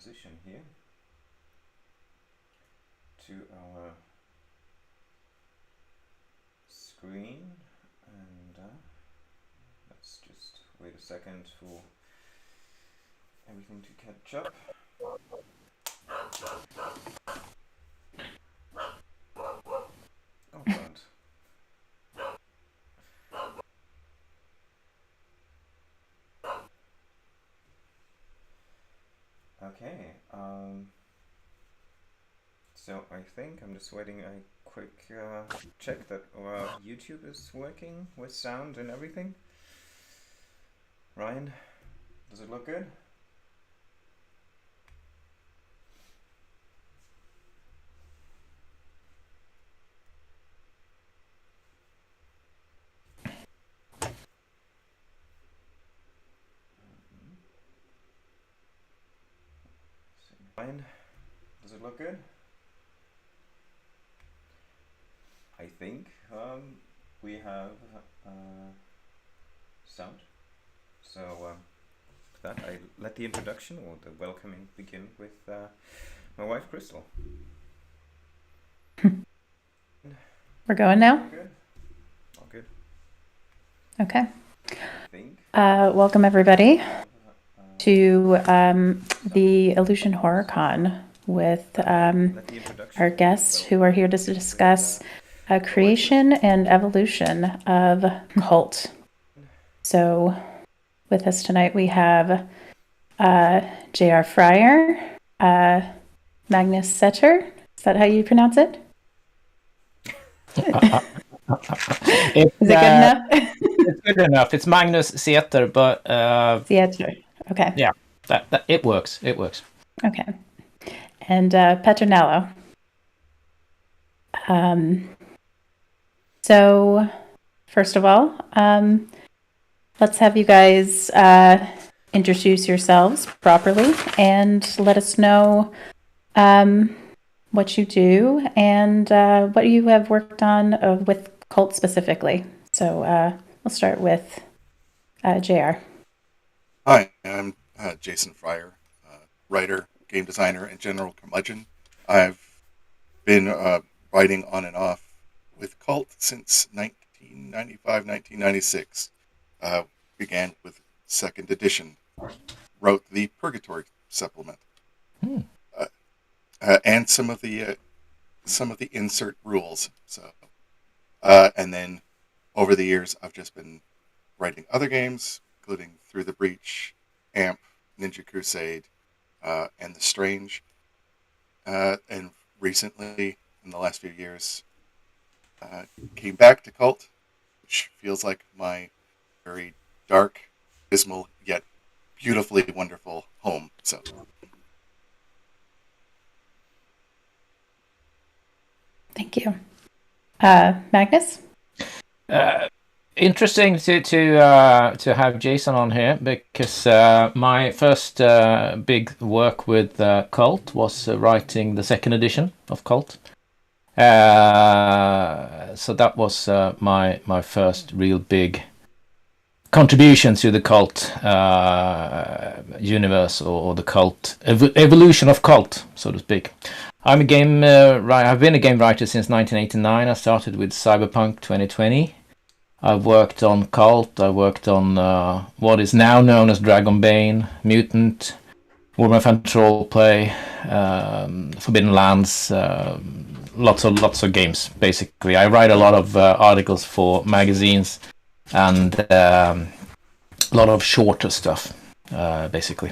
transition here to our screen, and let's just wait a second for everything to catch up. Oh god. Okay, so I think I'm just waiting a quick check that YouTube is working with sound and everything. Ryan, does it look good? Ryan, does it look good? I think we have sound. So with that, I let the introduction or the welcoming begin with my wife, Crystal. We're going now? Good. All good. Okay. I think. Welcome everybody to the Illusion Horror Con with our guests who are here to discuss creation and evolution of Kult. So with us tonight we have J.R. Fryer, Magnus Setter. Is that how you pronounce it? Is it good enough? It's good enough. It's Magnus Setter, but Setter. Okay. Yeah, that it works. It works. Okay. And Nallo. So first of all, let's have you guys introduce yourselves properly and let us know what you do and what you have worked on with Kult specifically. So we'll start with JR. Hi, I'm Jason Fryer, writer, game designer, and general curmudgeon. I've been writing on and off with Kult since 1995, 1996. Began with second edition. Wrote the Purgatory supplement, and some of the insert rules. So, and then over the years, I've just been writing other games, including Through the Breach, AMP, Ninja Crusade, and The Strange. And recently, in the last few years, came back to Kult, which feels like my very dark, dismal, yet beautifully wonderful home. So, thank you. Magnus? Interesting to have Jason on here because my first big work with Kult was writing the second edition of Kult. So that was my first real big contribution to the Kult universe or the Kult evolution of Kult, so to speak. I'm a game writer. I've been a game writer since 1989. I started with Cyberpunk 2020. I've worked on Kult. I worked on what is now known as Dragonbane, Mutant, Warhammer Fantasy Roleplay, Forbidden Lands, lots of games. Basically, I write a lot of articles for magazines and a lot of shorter stuff, basically.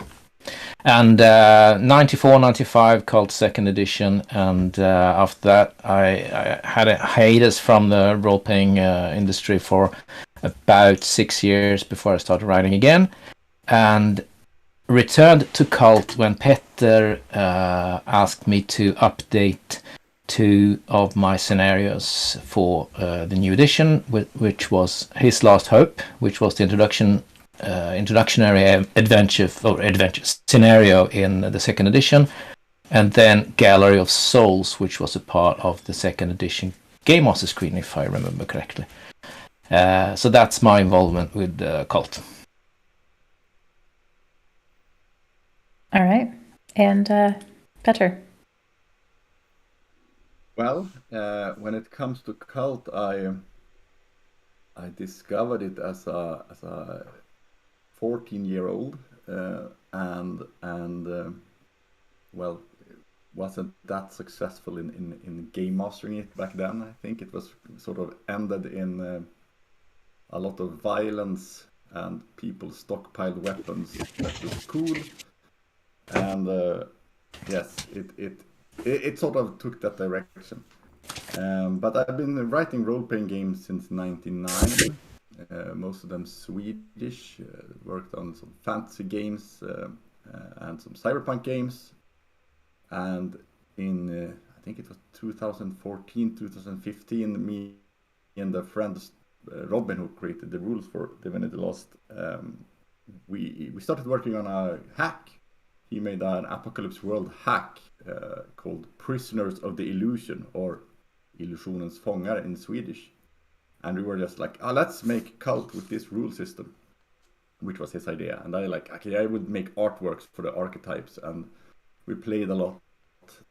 And 94, 95 Kult second edition, and after that I had a hiatus from the role-playing industry for about 6 years before I started writing again, and returned to Kult when Petter asked me to update 2 of my scenarios for the new edition, which was His Last Hope, which was the introductionary adventure scenario in the second edition, and then Gallery of Souls, which was a part of the second edition Game Master screen, if I remember correctly. So that's my involvement with Kult. All right. And Petter. Well, when it comes to cult, I discovered it as a 14-year-old, and well, wasn't that successful in game mastering it back then. I think it was sort of ended in a lot of violence and people stockpiled weapons that was cool, and yes, it sort of took that direction. But I've been writing role-playing games since '99. Most of them Swedish. Worked on some fantasy games and some cyberpunk games. And in I think it was 2014, 2015, me and the friend Robin, who created the rules for Divinity Lost, we started working on a hack. He made an Apocalypse World hack called Prisoners of the Illusion, or Illusionens fångar in Swedish. And we were just like, let's make cult with this rule system, which was his idea. And I would make artworks for the archetypes, and we played a lot.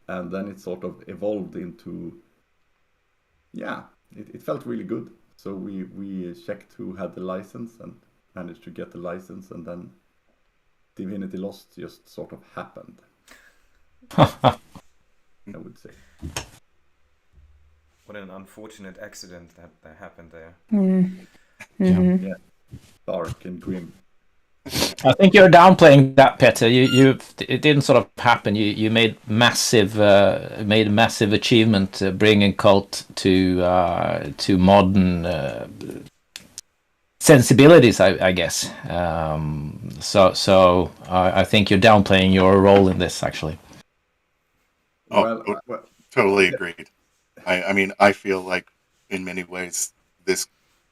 And then it sort of evolved into, it felt really good. So we checked who had the license and managed to get the license, and then Divinity Lost just sort of happened. I would say. What an unfortunate accident that happened there. Mm-hmm. Yeah, dark and grim. I think you're downplaying that, Petter. It didn't sort of happen. You made massive achievement bringing cult to modern sensibilities, I guess. So I think you're downplaying your role in this, actually. Oh, well, totally agreed. I mean, I feel like in many ways this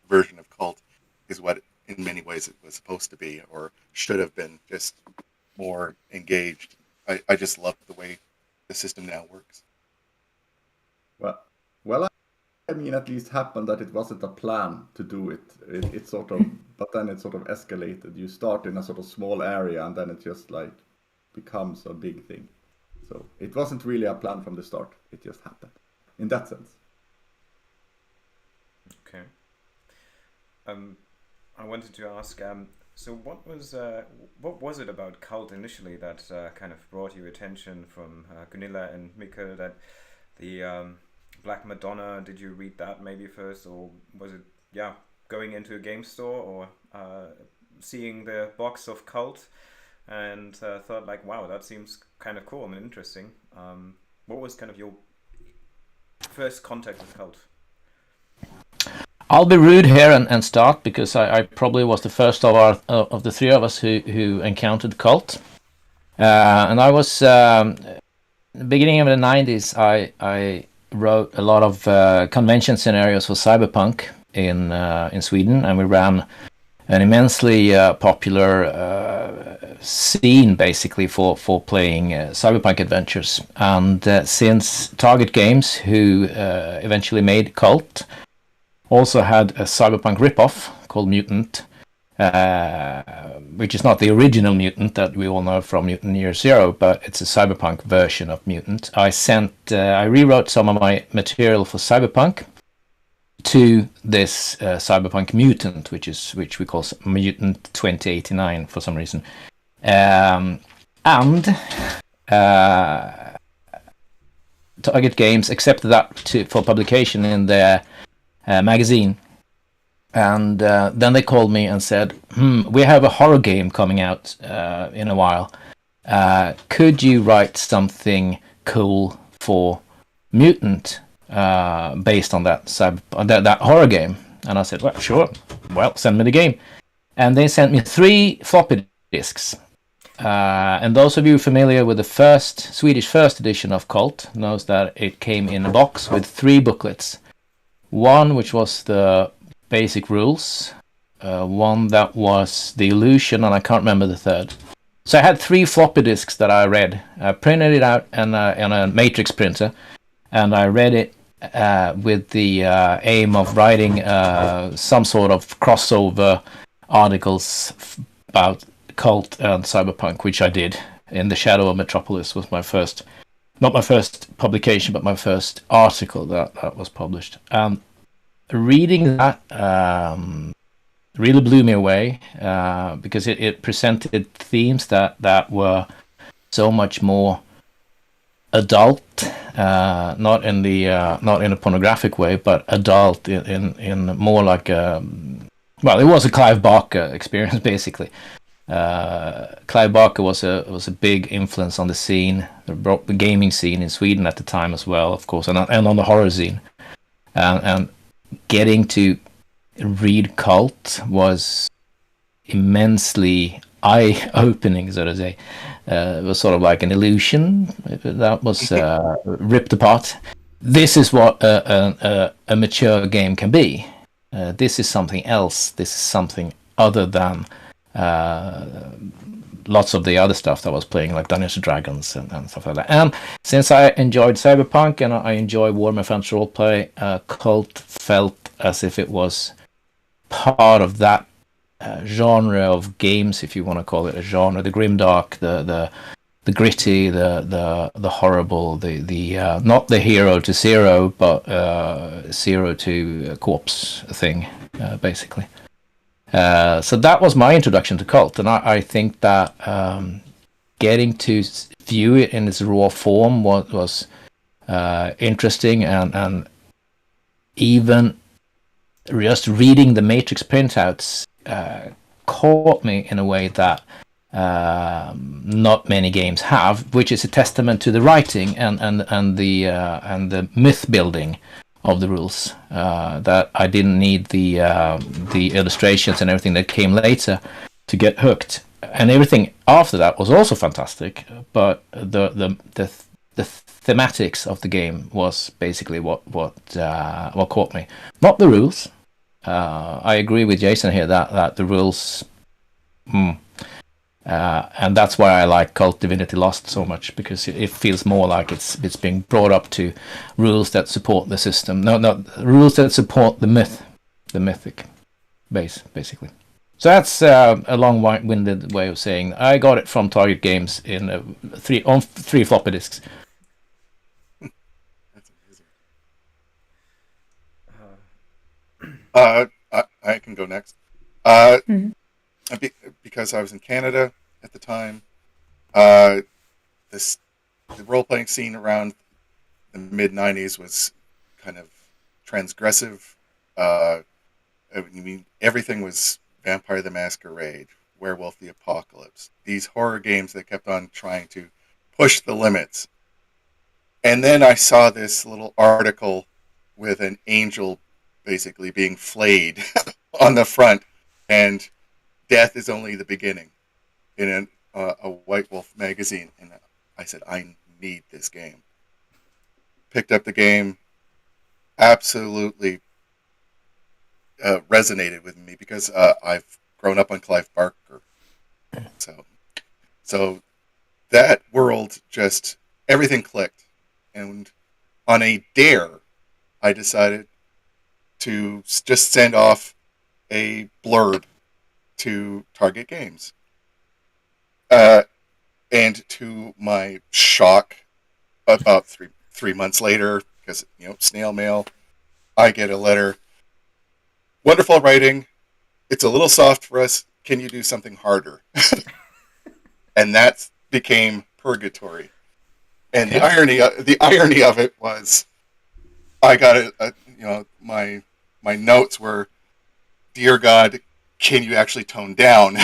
version of cult is what in many ways it was supposed to be, or should have been, just more engaged. I just love the way the system now works. Well, I mean, at least happened that it wasn't a plan to do it. It sort of, but then it sort of escalated. You start in a sort of small area, and then it just like becomes a big thing. So it wasn't really a plan from the start. It just happened, in that sense. Okay. I wanted to ask. So what was it about cult initially that kind of brought you attention from Gunilla and Mikkel? That the Black Madonna, did you read that maybe first, or was it going into a game store or seeing the box of cult and thought like, wow, that seems kind of cool and interesting? What was kind of your first contact with cult? I'll be rude here and start, because I probably was the first of the three of us who encountered cult. And I was beginning of the 90s. I wrote a lot of convention scenarios for Cyberpunk in Sweden, and we ran an immensely popular scene basically for playing Cyberpunk adventures. And since Target Games, who eventually made Cult, also had a Cyberpunk ripoff called Mutant, which is not the original Mutant that we all know from Mutant Year Zero, but it's a Cyberpunk version of Mutant. I rewrote some of my material for Cyberpunk to this Cyberpunk Mutant, which we call Mutant 2089 for some reason, and Target Games accepted that for publication in their magazine, and then they called me and said, we have a horror game coming out in a while. Could you write something cool for Mutant based on that horror game? And I said, well, sure. Well, send me the game. And they sent me 3 floppy disks. And those of you familiar with the Swedish first edition of Cult knows that it came in a box with 3 booklets. One which was the basic rules, one that was the illusion, and I can't remember the third. So I had 3 floppy disks that I read. I printed it out on a matrix printer, and I read it with the aim of writing some sort of crossover articles about Cult and Cyberpunk, which I did. In the Shadow of Metropolis was my first, not my first publication, but my first article that was published. Reading that really blew me away because it presented themes that were so much more adult, not in a pornographic way, but adult in more like well, it was a Clive Barker experience basically. Clive Barker was a big influence on the scene, the gaming scene in Sweden at the time as well, of course, and on the horror scene. And getting to read Cult was immensely eye-opening, so to say. It was sort of like an illusion that was ripped apart. This is what a mature game can be. This is something else. This is something other than lots of the other stuff that I was playing, like Dungeons and Dragons and stuff like that. And since I enjoyed Cyberpunk and I enjoy Warhammer Fantasy Roleplay, Cult felt as if it was part of that genre of games, if you want to call it a genre. The grimdark, the gritty, the horrible, the not the hero to zero, but zero to corpse thing, basically. So that was my introduction to Cult, and I think that getting to view it in its raw form was interesting, and even just reading the Matrix printouts caught me in a way that not many games have, which is a testament to the writing and the myth building of the rules. That I didn't need the illustrations and everything that came later to get hooked, and everything after that was also fantastic. But the thematics of the game was basically what caught me, not the rules. I agree with Jason here that the rules, and that's why I like Cult Divinity Lost so much, because it feels more like it's being brought up to rules that support the system. No, rules that support the mythic base, basically. So that's a long-winded way of saying I got it from Target Games in three floppy disks. That's amazing. I can go next. Because I was in Canada at the time, the role-playing scene around the mid-90s was kind of transgressive. I mean, everything was Vampire the Masquerade, Werewolf the Apocalypse, these horror games that kept on trying to push the limits. And then I saw this little article with an angel basically being flayed on the front, and death is only the beginning in a White Wolf magazine. And I said, I need this game. Picked up the game, absolutely resonated with me because I've grown up on Clive Barker. So that world, just everything clicked. And on a dare, I decided to just send off a blurb to Target Games. And to my shock, about three months later, because snail mail, I get a letter. Wonderful writing. It's a little soft for us. Can you do something harder? And that became Purgatory. And the irony of it was, I got my notes were, "Dear God, can you actually tone down?"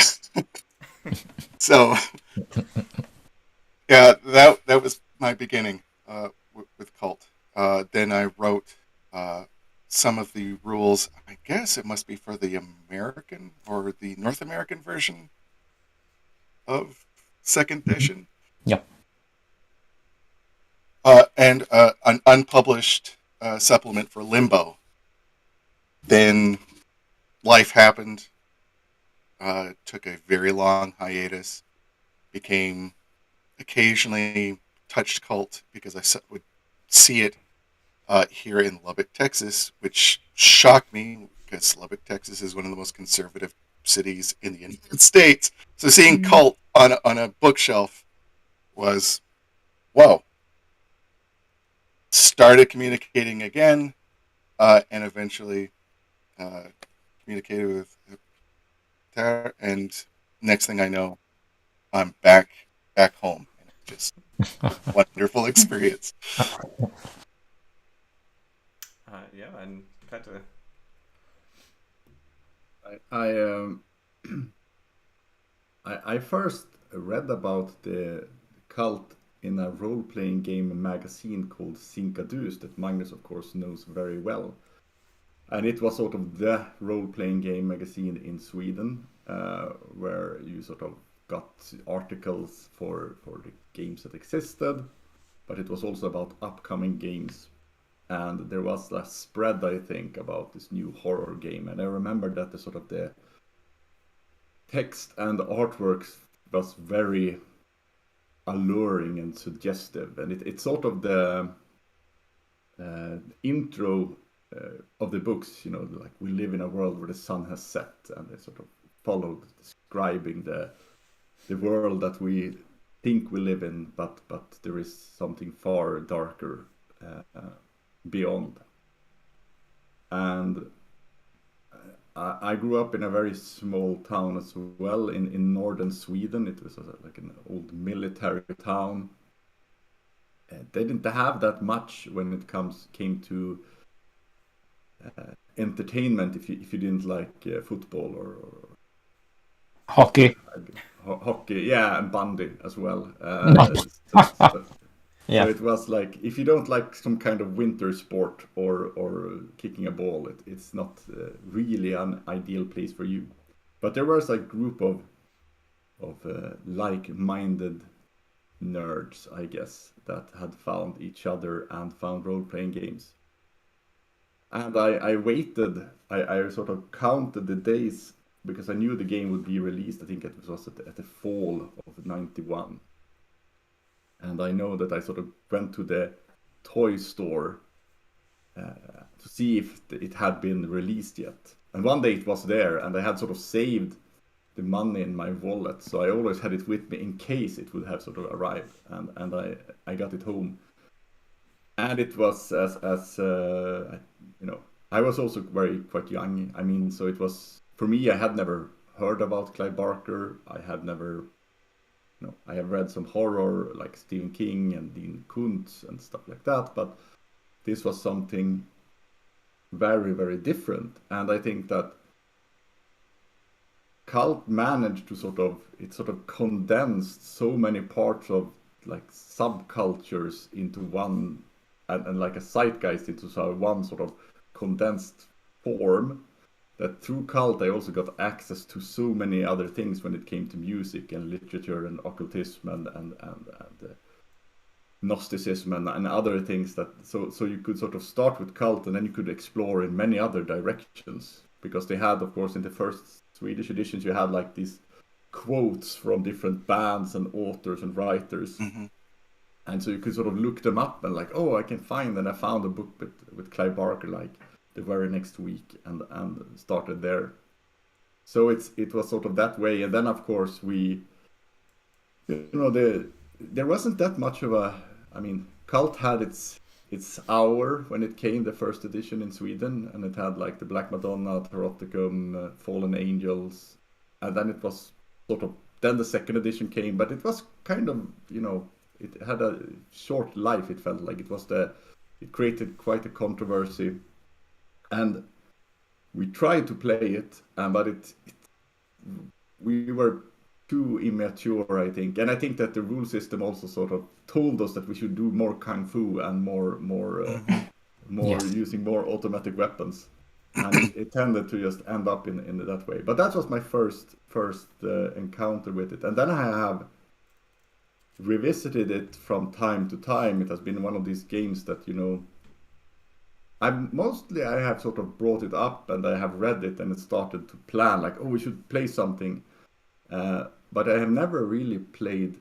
So, yeah, that was my beginning with Cult. Then I wrote some of the rules. I guess it must be for the American or the North American version of second edition. Yep. And an unpublished supplement for Limbo. Then life happened. Took a very long hiatus. Became occasionally touched Cult because I would see it here in Lubbock, Texas, which shocked me because Lubbock, Texas is one of the most conservative cities in the United States. So seeing Cult on a bookshelf was, whoa, started communicating again, and eventually communicated with Tara, and next thing I know, I'm back home, and it's just wonderful experience. Yeah, and Petter. I first read about the cult in a role-playing game magazine called Sinkadus that Magnus, of course, knows very well. And it was sort of the role-playing game magazine in Sweden, where you sort of got articles for the games that existed, but it was also about upcoming games. And there was a spread, I think, about this new horror game. And I remember that the sort of the text and artworks was very alluring and suggestive, and it's sort of the intro of the books, like we live in a world where the sun has set, and they sort of followed describing the world that we think we live in, but there is something far darker beyond. And I grew up in a very small town as well in northern Sweden. It was like an old military town. They didn't have that much when it came to entertainment. If you didn't like football or Hockey. hockey, yeah, and bandy as well. Yeah. So it was like, if you don't like some kind of winter sport or kicking a ball, it's not really an ideal place for you. But there was a group of like-minded nerds, I guess, that had found each other and found role-playing games. And I waited, I sort of counted the days because I knew the game would be released. I think it was at the fall of '91. And I know that I sort of went to the toy store to see if it had been released yet. And one day it was there, and I had sort of saved the money in my wallet, so I always had it with me in case it would have sort of arrived. And I got it home, and it was as I was also quite young. I mean, so it was for me. I had never heard about Clive Barker. I had never. I have read some horror like Stephen King and Dean Koontz and stuff like that, but this was something very, very different. And I think that Cult managed to sort of condensed so many parts of like subcultures into one, and like a zeitgeist into one sort of condensed form, that through Cult I also got access to so many other things when it came to music and literature and occultism and Gnosticism and other things, that so you could sort of start with Cult and then you could explore in many other directions, because they had, of course, in the first Swedish editions you had like these quotes from different bands and authors and writers. Mm-hmm. And so you could sort of look them up and like, oh, I can find, and I found a book with Clive Barker like the very next week and started there. So it was sort of that way. And then of course there wasn't that much of a, I mean, Cult had its hour when it came, the first edition in Sweden, and it had like the Black Madonna, Taroticum, Fallen Angels, and then it was sort of, then the second edition came, but it was kind of, it had a short life. It felt like it created quite a controversy. And we tried to play it, but we were too immature, I think. And I think that the rule system also sort of told us that we should do more kung fu and more Yes. using more automatic weapons. And it tended to just end up in that way. But that was my first encounter with it. And then I have revisited it from time to time. It has been one of these games that, I have sort of brought it up and I have read it and it started to plan like, oh, we should play something. But I have never really played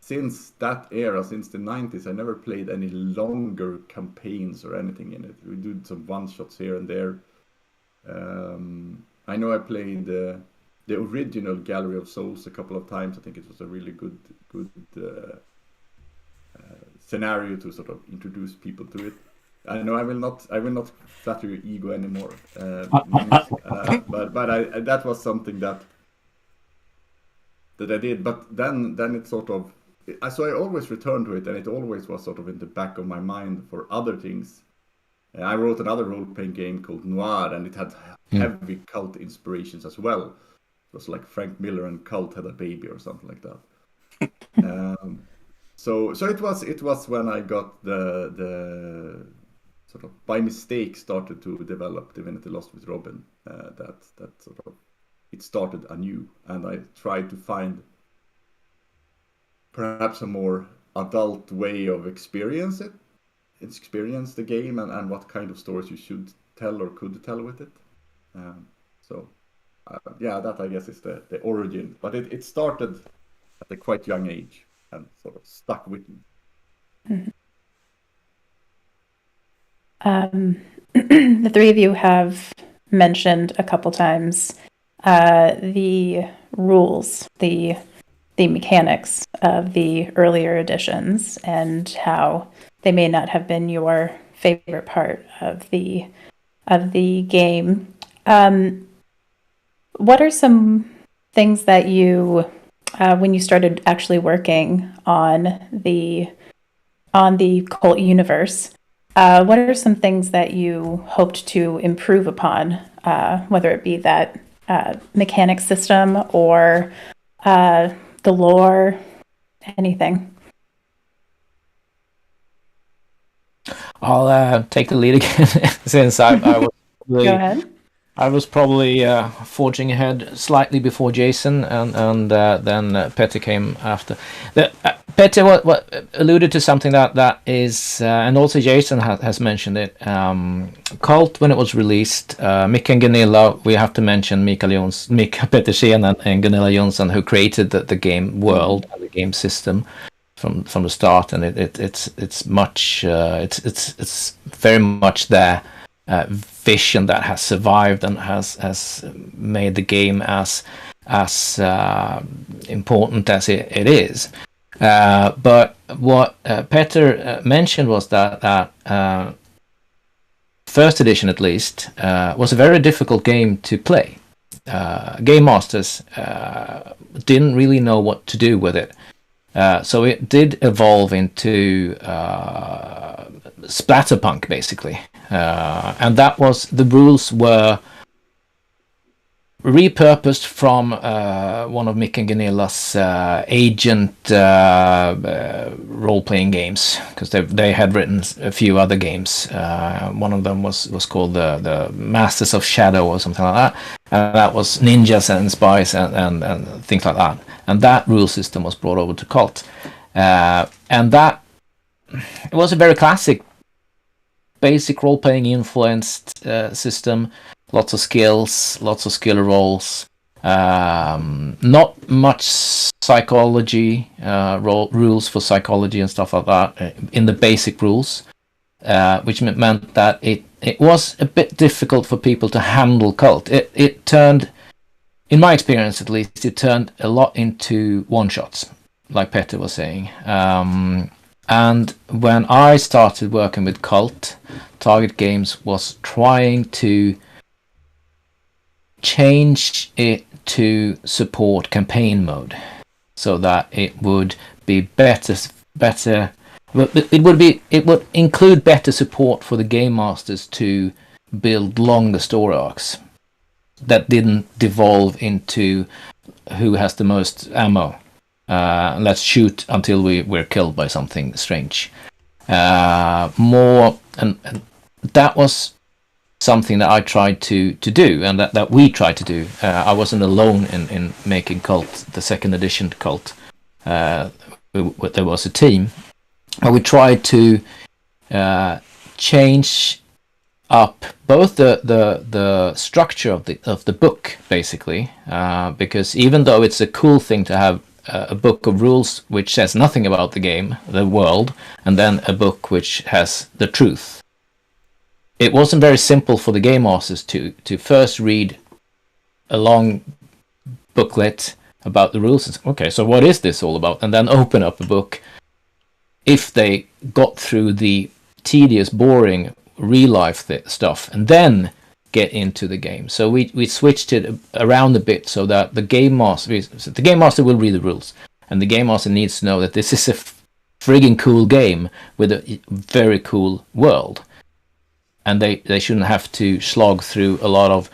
since that era, since the 90s. I never played any longer campaigns or anything in it. We did some one shots here and there. I know I played the original Gallery of Souls a couple of times. I think it was a really good scenario to sort of introduce people to it. I know I will not flatter your ego anymore, Magnus, but that was something that I did. But then it sort of, so I always returned to it, and it always was sort of in the back of my mind for other things. I wrote another role-playing game called Noir, and it had heavy cult inspirations as well. It was like Frank Miller and Cult had a baby or something like that. So it was when I got the sort of by mistake started to develop Divinity Lost with Robin, that sort of it started anew, and I tried to find perhaps a more adult way of experience the game, and what kind of stories you should tell or could tell with it. That I guess is the origin, but it started at a quite young age and sort of stuck with me. The three of you have mentioned a couple times the rules, the mechanics of the earlier editions, and how they may not have been your favorite part of the game. What are some things that you, when you started actually working on the Kult universe, what are some things that you hoped to improve upon, whether it be that mechanic system or the lore, anything? I'll take the lead again, since I was Go ahead. I was probably forging ahead slightly before Jason, and then Petter came after. Petter what alluded to something that is, and also Jason has mentioned it. Cult, when it was released, Mick and Gunilla, we have to mention Mick Pettersen and Gunilla Jonsson, who created the game world and the game system from the start, and it's much it's very much their vision that has survived and has made the game as important as it is. But what Petter mentioned was that first edition, at least, was a very difficult game to play. Game masters didn't really know what to do with it. So it did evolve into splatterpunk, basically. And that was, the rules were repurposed from one of Mick and Gunilla's agent role-playing games, because they had written a few other games. One of them was called the Masters of Shadow or something like that, and that was ninjas and spies and things like that. And that rule system was brought over to Cult, and that it was a very classic, basic role-playing influenced system. Lots of skills, lots of skill rolls, not much psychology, rules for psychology and stuff like that in the basic rules, which meant that it was a bit difficult for people to handle Cult. It turned, in my experience at least, it turned a lot into one-shots, like Petter was saying. And when I started working with Cult, Target Games was trying to change it to support campaign mode, so that it would be better. It would include better support for the game masters to build longer story arcs that didn't devolve into who has the most ammo. Let's shoot until we're killed by something strange. More, and that was something that I tried to do, and that we tried to do. I wasn't alone in making Cult, the second edition Cult. There was a team, and we tried to change up both the structure of the book, basically, because even though it's a cool thing to have a book of rules which says nothing about the game, the world, and then a book which has the truth, it wasn't very simple for the game masters to first read a long booklet about the rules. And say, okay, so what is this all about? And then open up a book. If they got through the tedious, boring real life stuff, and then get into the game. So we switched it around a bit so that the game master will read the rules, and the game master needs to know that this is a frigging cool game with a very cool world, and they shouldn't have to slog through a lot of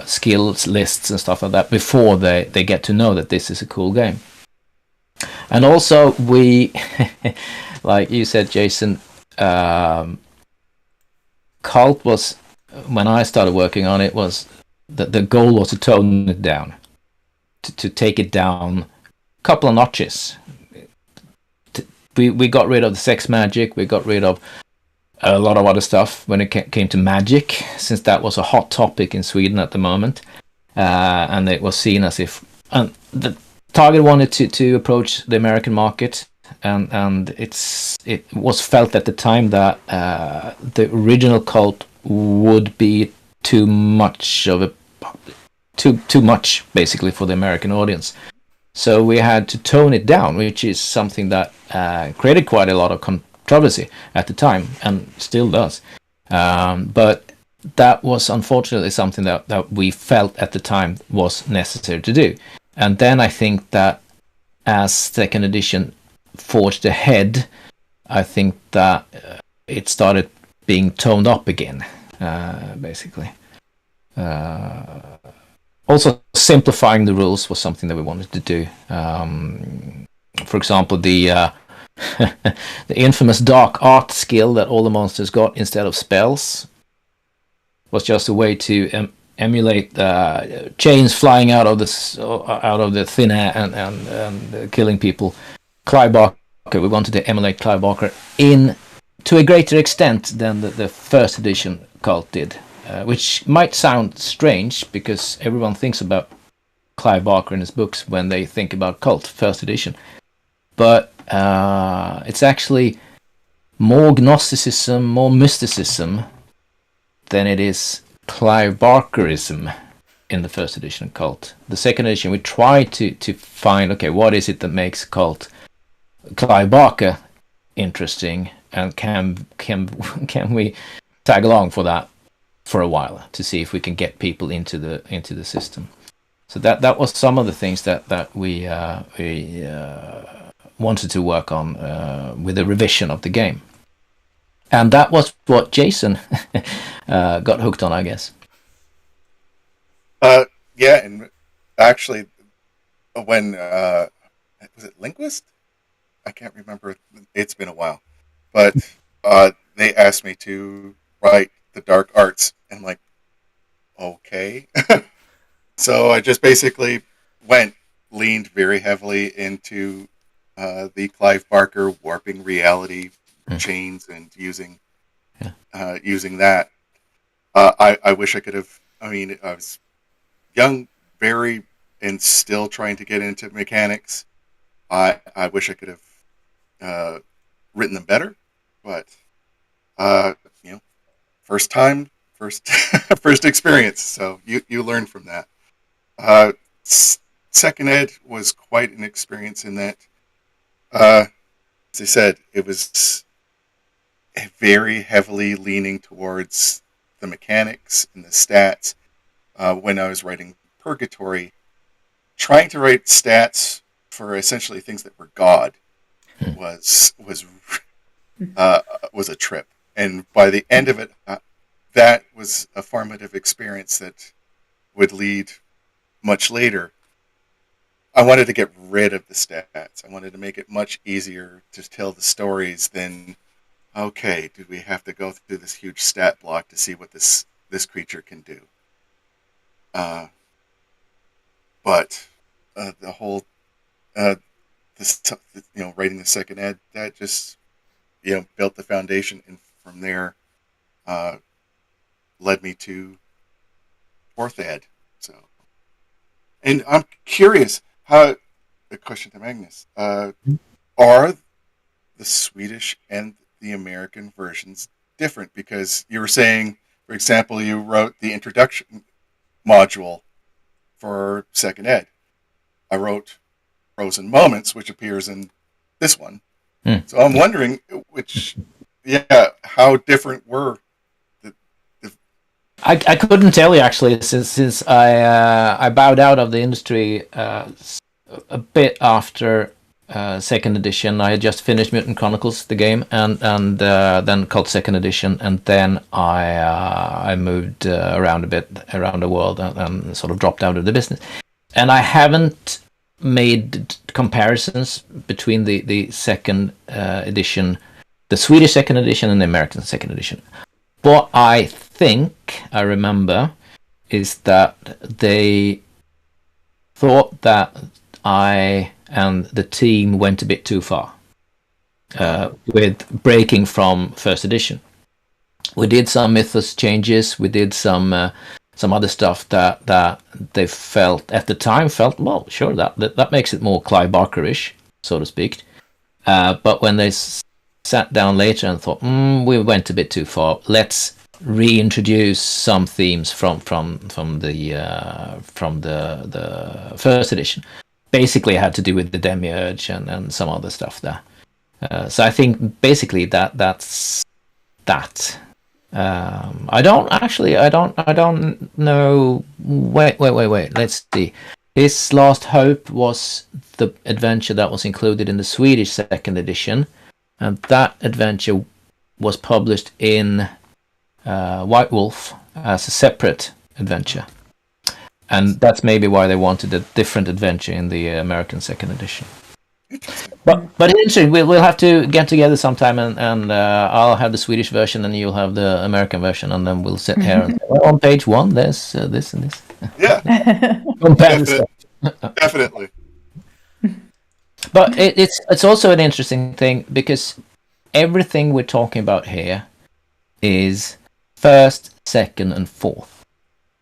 skills lists and stuff like that before they get to know that this is a cool game. And also we, like you said, Jason, KULT was, when I started working on it, was that the goal was to tone it down, to take it down a couple of notches. We got rid of the sex magic, we got rid of a lot of other stuff when it came to magic, since that was a hot topic in Sweden at the moment, and it was seen as if the Target wanted to approach the American market, and it was felt at the time that the original KULT would be too much basically for the American audience. So we had to tone it down, which is something that created quite a lot of controversy at the time, and still does. But that was unfortunately something that we felt at the time was necessary to do. And then I think that as second edition forged ahead, I think that it started being toned up again, basically. Also, simplifying the rules was something that we wanted to do. For example, the the infamous dark art skill that all the monsters got instead of spells was just a way to emulate chains flying out of the thin air and killing people. Clive Barker, we wanted to emulate Clive Barker to a greater extent than the first edition KULT did, which might sound strange because everyone thinks about Clive Barker in his books when they think about KULT first edition, but it's actually more Gnosticism, more mysticism than it is Clive Barkerism in the first edition of KULT. The second edition, we tried to find, okay, what is it that makes KULT Clive Barker interesting, and can we tag along for that for a while to see if we can get people into the system. So that was some of the things that we wanted to work on with the revision of the game. And that was what Jason got hooked on, I guess. Yeah, and actually, when was it Linguist? I can't remember. It's been a while, but they asked me to write the dark arts, and I'm like, okay. So I just basically leaned very heavily into the Clive Barker warping reality chains and using that. I wish I could have. I mean, I was young, and still trying to get into mechanics. I wish I could have written them better, but first time, first experience. So you learn from that. Second ed was quite an experience in that. As I said, it was very heavily leaning towards the mechanics and the stats. When I was writing Purgatory, trying to write stats for essentially things that were God was a trip. And by the end of it, that was a formative experience that would lead much later. I wanted to get rid of the stats. I wanted to make it much easier to tell the stories than, okay, do we have to go through this huge stat block to see what this creature can do? But the whole, writing the second ed, that just, built the foundation, and from there, led me to fourth ed. So, and I'm curious, a question to Magnus, are the Swedish and the American versions different? Because you were saying, for example, you wrote the introduction module for second ed. I wrote Frozen Moments, which appears in this one. So I'm wondering how different were the I couldn't tell you actually, since I bowed out of the industry a bit after second edition. I had just finished Mutant Chronicles, the game, and then Cult second edition, and then I moved around a bit around the world and sort of dropped out of the business. And I haven't made comparisons between the second edition, the Swedish second edition, and the American second edition. What I think I remember is that they thought that I and the team went a bit too far with breaking from first edition. We did some mythos changes. We did some other stuff that they felt at the time well, sure, that makes it more Clive Barker-ish, so to speak. But when they sat down later and thought, we went a bit too far. Let's reintroduce some themes from the first edition. Basically, it had to do with the Demiurge and some other stuff there. So I think basically that's that. I don't know. Wait. Let's see. His Last Hope was the adventure that was included in the Swedish second edition, and that adventure was published in White Wolf as a separate adventure. And that's maybe why they wanted a different adventure in the American second edition. But interesting. We'll have to get together sometime, and I'll have the Swedish version, and you'll have the American version, and then we'll sit here and say, well, on page 1, there's this and this. Yeah, definitely. But it's also an interesting thing because everything we're talking about here is first, second, and fourth.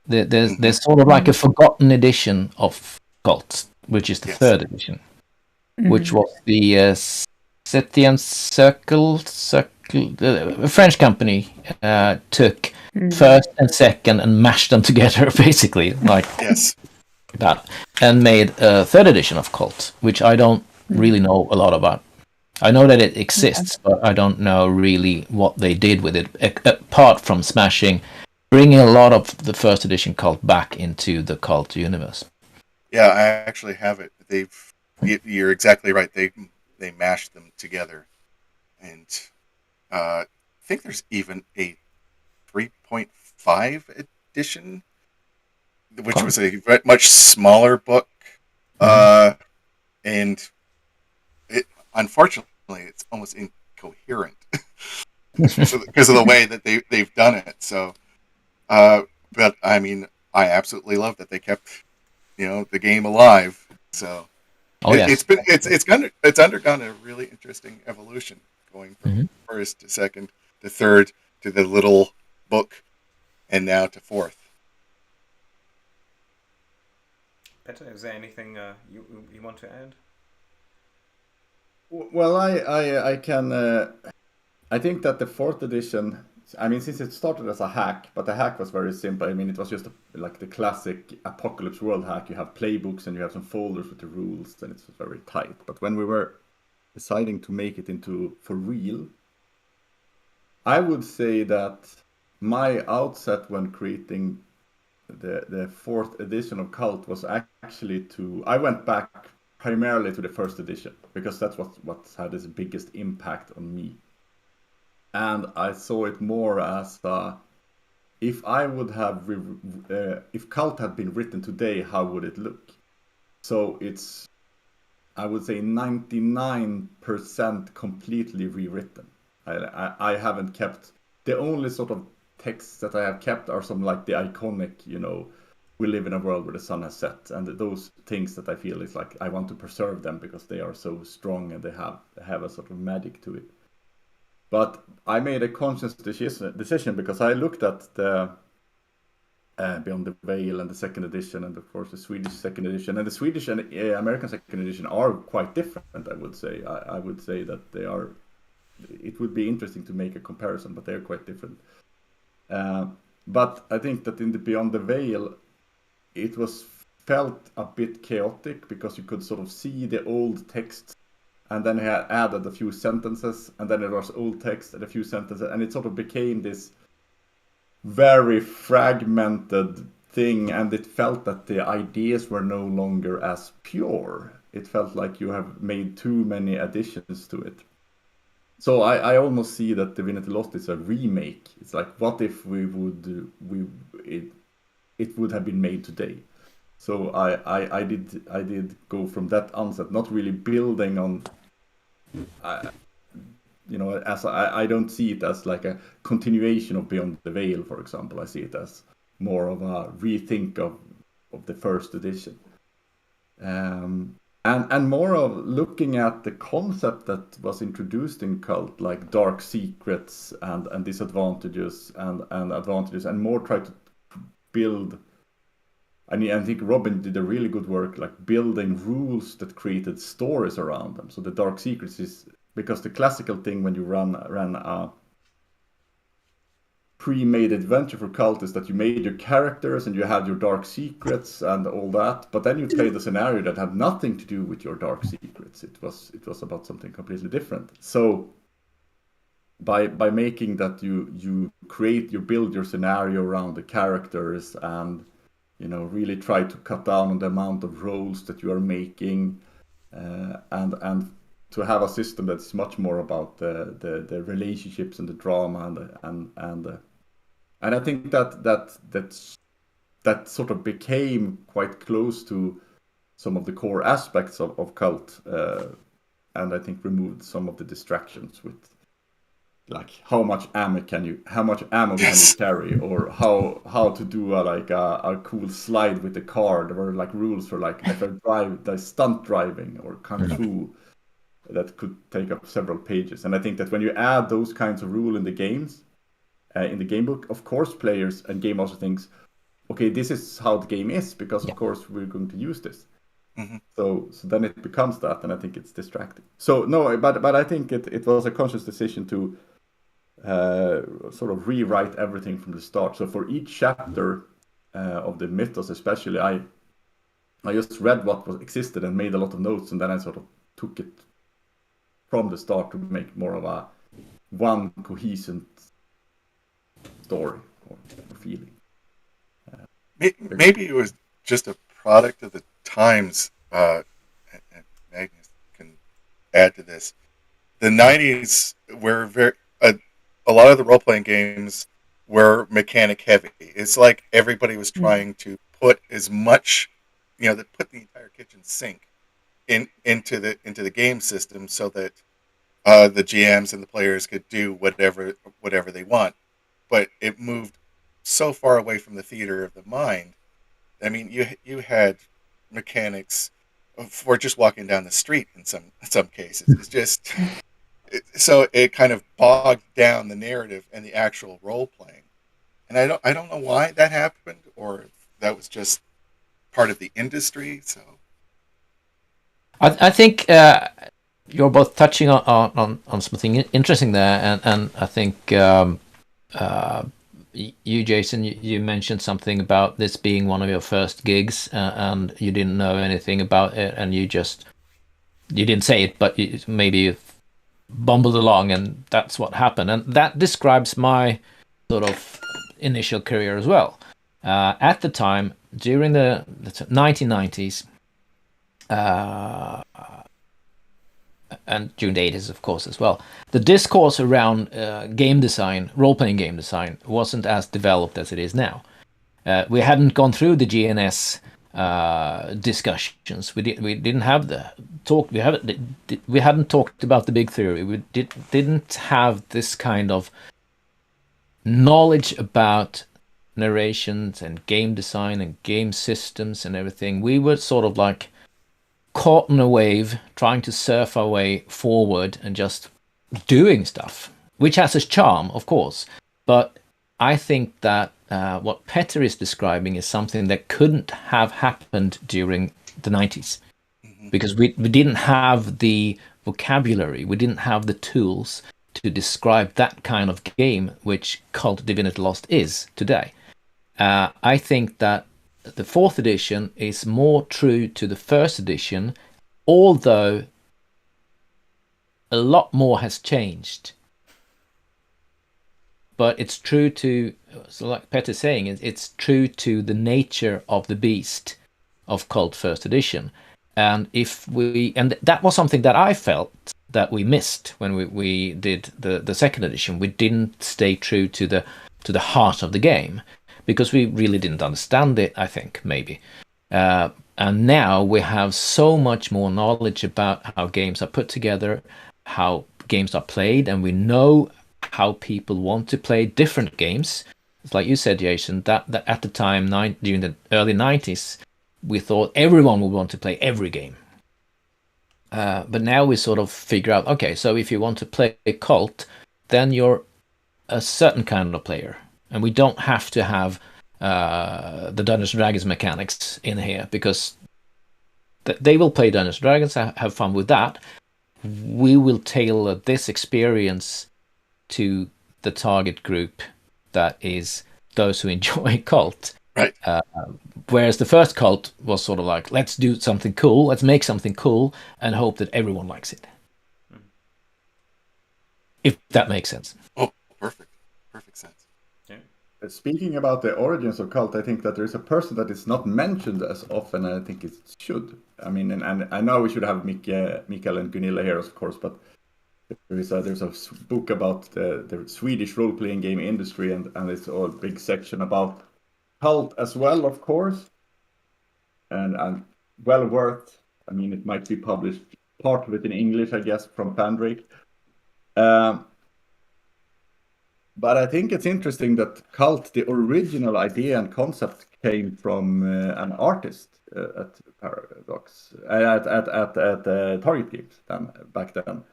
There's sort of like a forgotten edition of Cult, which is the third edition, which was the Septième Circle, a French company took first and second and mashed them together, basically, like that, and made a third edition of Cult, which I don't really know a lot about. I know that it exists, but I don't know really what they did with it, apart from bringing a lot of the first edition Cult back into the Cult universe. Yeah, I actually have it. You're exactly right. They mashed them together, and I think there's even a 3.5 edition, which was a much smaller book, and unfortunately it's almost incoherent because of the way that they've done it. So. But I mean, I absolutely love that they kept, the game alive. So it's undergone a really interesting evolution, going from first to second to third to the little book, and now to fourth. Petter, is there anything you want to add? Well, I can. I think that the fourth edition. I mean, since it started as a hack, but the hack was very simple. I mean, it was just like the classic Apocalypse World hack. You have playbooks and you have some folders with the rules, and it's very tight. But when we were deciding to make it into for real, I would say that my outset when creating the fourth edition of Cult was actually I went back primarily to the first edition, because that's what had its biggest impact on me. And I saw it more as if I would have if Cult had been written today, how would it look? So it's, I would say, 99% completely rewritten. I haven't kept, the only sort of texts that I have kept are some like the iconic, we live in a world where the sun has set, and those things that I feel is like I want to preserve them because they are so strong and they have a sort of magic to it. But I made a conscious decision because I looked at the Beyond the Veil and the second edition, and of course the Swedish second edition, and the Swedish and American second edition are quite different. I would say I would say that they are. It would be interesting to make a comparison, but they are quite different. But I think that in the Beyond the Veil, it was felt a bit chaotic because you could sort of see the old text, and then he had added a few sentences, and then it was old text and a few sentences, and it sort of became this very fragmented thing, and it felt that the ideas were no longer as pure. It felt like you have made too many additions to it. So I almost see that Divinity Lost is a remake. It's like, what if it would have been made today? So I did go from that onset, not really building on, as I don't see it as like a continuation of Beyond the Veil, for example. I see it as more of a rethink of the first edition. And more of looking at the concept that was introduced in Cult, like dark secrets and disadvantages and advantages, and more try to build. I think Robin did a really good work, like building rules that created stories around them. So the dark secrets is because the classical thing when you ran a pre-made adventure for Cult is that you made your characters and you had your dark secrets and all that, but then you played a scenario that had nothing to do with your dark secrets. It was about something completely different. So by making that you build your scenario around the characters and really try to cut down on the amount of rolls that you are making, and to have a system that's much more about the relationships and the drama and I think that sort of became quite close to some of the core aspects of Cult, and I think removed some of the distractions with like how much ammo can you carry, or how to do a cool slide with the car. There were like rules for like if I drive the stunt driving or kung fu that could take up several pages. And I think that when you add those kinds of rules in the games, in the game book, of course players and game master thinks, okay, this is how the game is, because of course we're going to use this. Mm-hmm. So then it becomes that, and I think it's distracting. So no, but I think it was a conscious decision to sort of rewrite everything from the start. So for each chapter of the mythos, especially, I just read what existed and made a lot of notes, and then I sort of took it from the start to make more of a one cohesive story or feeling. Maybe it was just a product of the times, and Magnus can add to this. The 90s were a lot of the role-playing games were mechanic heavy. It's like everybody was trying to put as much, put the entire kitchen sink into the game system so that the GMs and the players could do whatever they want. But it moved so far away from the theater of the mind. I mean, you had mechanics for just walking down the street in some cases. It's just so it kind of bogged down the narrative and the actual role playing. And I don't know why that happened, or if that was just part of the industry. So I think you're both touching on something interesting there, and I think you, Jason, you mentioned something about this being one of your first gigs, and you didn't know anything about it, and you didn't say it, but maybe you bumbled along, and that's what happened. And that describes my sort of initial career as well. At the time, during the 1990s, and during the 80s, of course, as well, the discourse around game design, role-playing game design, wasn't as developed as it is now. We hadn't gone through the GNS discussions. We didn't have the talk. We hadn't talked about the big theory. We didn't have this kind of knowledge about narrations and game design and game systems and everything. We were sort of like caught in a wave, trying to surf our way forward and just doing stuff, which has its charm, of course. But I think that what Petter is describing is something that couldn't have happened during the 90s, because we didn't have the vocabulary, we didn't have the tools to describe that kind of game, which Cult Divinity Lost is today. I think that the fourth edition is more true to the first edition, although a lot more has changed. But it's true to, so like Petter's saying, it's true to the nature of the beast of Cult first edition. And that was something that I felt that we missed when we did the second edition. We didn't stay true to the heart of the game because we really didn't understand it, I think, maybe. And now we have so much more knowledge about how games are put together, how games are played, and we know how people want to play different games. It's like you said, Jason, that at the time, during the early 90s, we thought everyone would want to play every game. But now we sort of figure out, okay, so if you want to play a Cult, then you're a certain kind of player. And we don't have to have the Dungeons & Dragons mechanics in here, because they will play Dungeons & Dragons, have fun with that. We will tailor this experience to the target group that is those who enjoy Cult. Right. Whereas the first Cult was sort of like, let's do something cool, let's make something cool, and hope that everyone likes it. If that makes sense. Oh, perfect. Perfect sense. Yeah. Speaking about the origins of Cult, I think that there's a person that is not mentioned as often, and I think it should. I mean, and I know we should have Mikael and Gunilla here, of course, but there's a book about the Swedish role-playing game industry, and it's all a big section about Cult as well, of course, and well worth. I mean, it might be published, part of it in English, I guess, from Pandrake. But I think it's interesting that Cult, the original idea and concept, came from an artist at Paradox, at Target Games back then,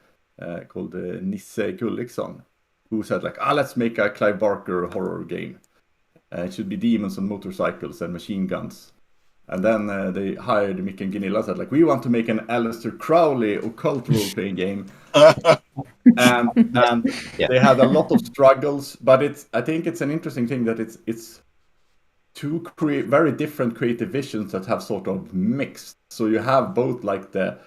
called Nisse Gulliksson, who said like, let's make a Clive Barker horror game. It should be demons on motorcycles and machine guns. And then they hired Mick and Gunilla, said like, we want to make an Aleister Crowley occult role-playing game. and they had a lot of struggles, but I think it's an interesting thing that it's two very different creative visions that have sort of mixed. So you have both like the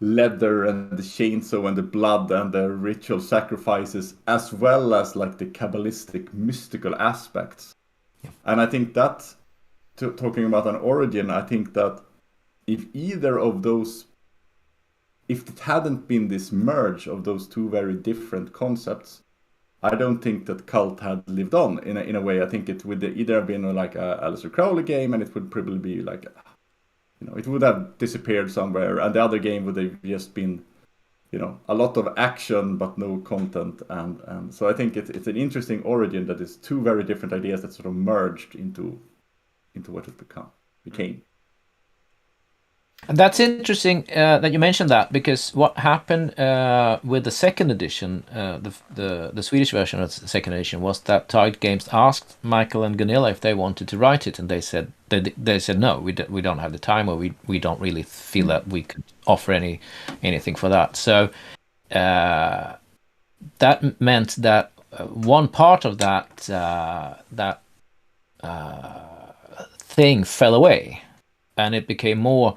leather and the chainsaw and the blood and the ritual sacrifices, as well as like the Kabbalistic mystical aspects. And I think that, talking about an origin, I think that if either of those, if it hadn't been this merge of those two very different concepts, I don't think that Cult had lived on in a way. I think it would either have been like a Aleister Crowley game, and it would probably be like, it would have disappeared somewhere, and the other game would have just been, a lot of action but no content. And so I think it's an interesting origin that is two very different ideas that sort of merged into what it became. And that's interesting that you mentioned that, because what happened with the second edition, the Swedish version of the second edition, was that Target Games asked Michael and Gunilla if they wanted to write it, and they said no, we don't have the time, or we don't really feel that we could offer anything for that. So that meant that one part of that thing fell away, and it became more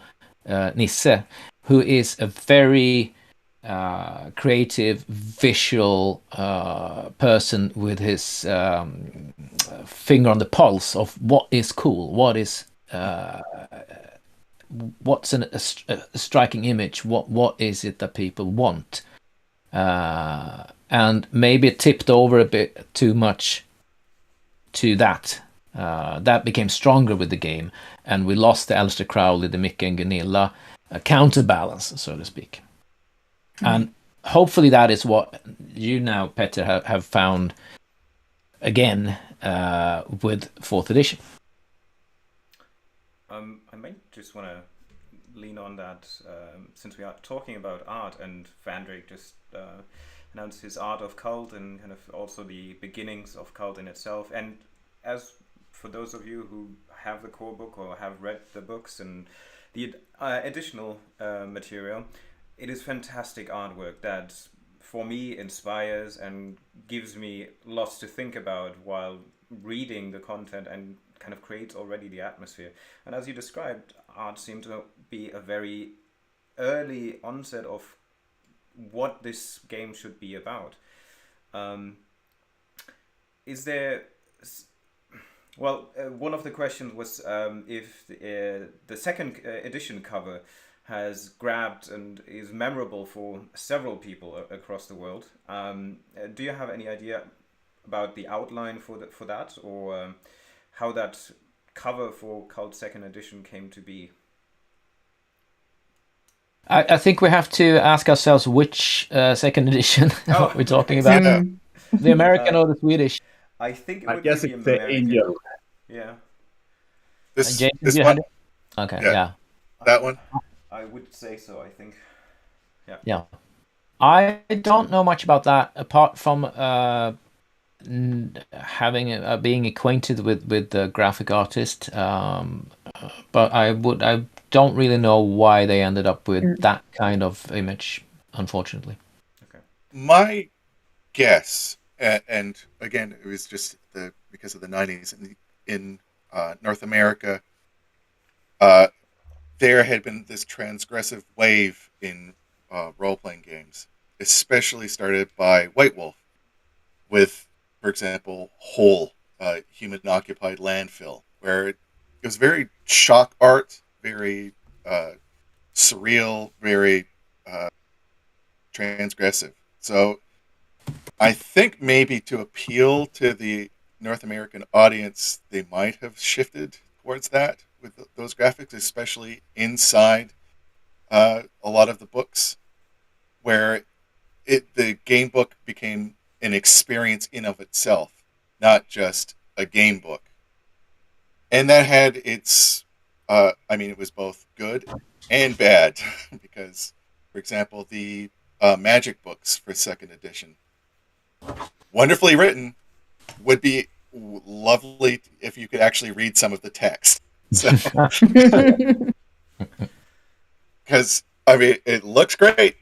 Nisse, who is a very creative, visual person with his finger on the pulse of what is cool, what's a striking image, what is it that people want, and maybe it tipped over a bit too much to that. That became stronger with the game, and we lost the Aleister Crowley, the Mick and Gunilla counterbalance, so to speak. Mm-hmm. And hopefully that is what you now, Petter, have found again with 4th edition. I might just want to lean on that, since we are talking about art, and Vandrake just announced his Art of Cult, and kind of also the beginnings of Cult in itself. And as for those of you who have the core book or have read the books and the additional material, it is fantastic artwork that, for me, inspires and gives me lots to think about while reading the content, and kind of creates already the atmosphere. And as you described, art seemed to be a very early onset of what this game should be about. Is there... Well, one of the questions was if the second edition cover has grabbed and is memorable for several people across the world. Do you have any idea about the outline for that, or how that cover for Cult second edition came to be? I think we have to ask ourselves which second edition we're talking about. Yeah. The American or the Swedish? I think it I would guess be the it's the American. Angel. Yeah, James, This you one, had it? Okay, Yeah. yeah. that one. I would say so. I think. Yeah. I don't know much about that apart from having being acquainted with the graphic artist. But I don't really know why they ended up with that kind of image, unfortunately. My guess, and again, it was just because of the 90s in North America, there had been this transgressive wave in role-playing games, especially started by White Wolf with, for example, Hole, Human-Occupied Landfill, where it was very shock art, very surreal, very transgressive. So I think maybe to appeal to the North American audience, they might have shifted towards that with those graphics, especially inside a lot of the books, where the game book became an experience in of itself, not just a game book. And that had its, it was both good and bad, because, for example, the Magic books for second edition, wonderfully written, would be lovely if you could actually read some of the text. So, because it looks great,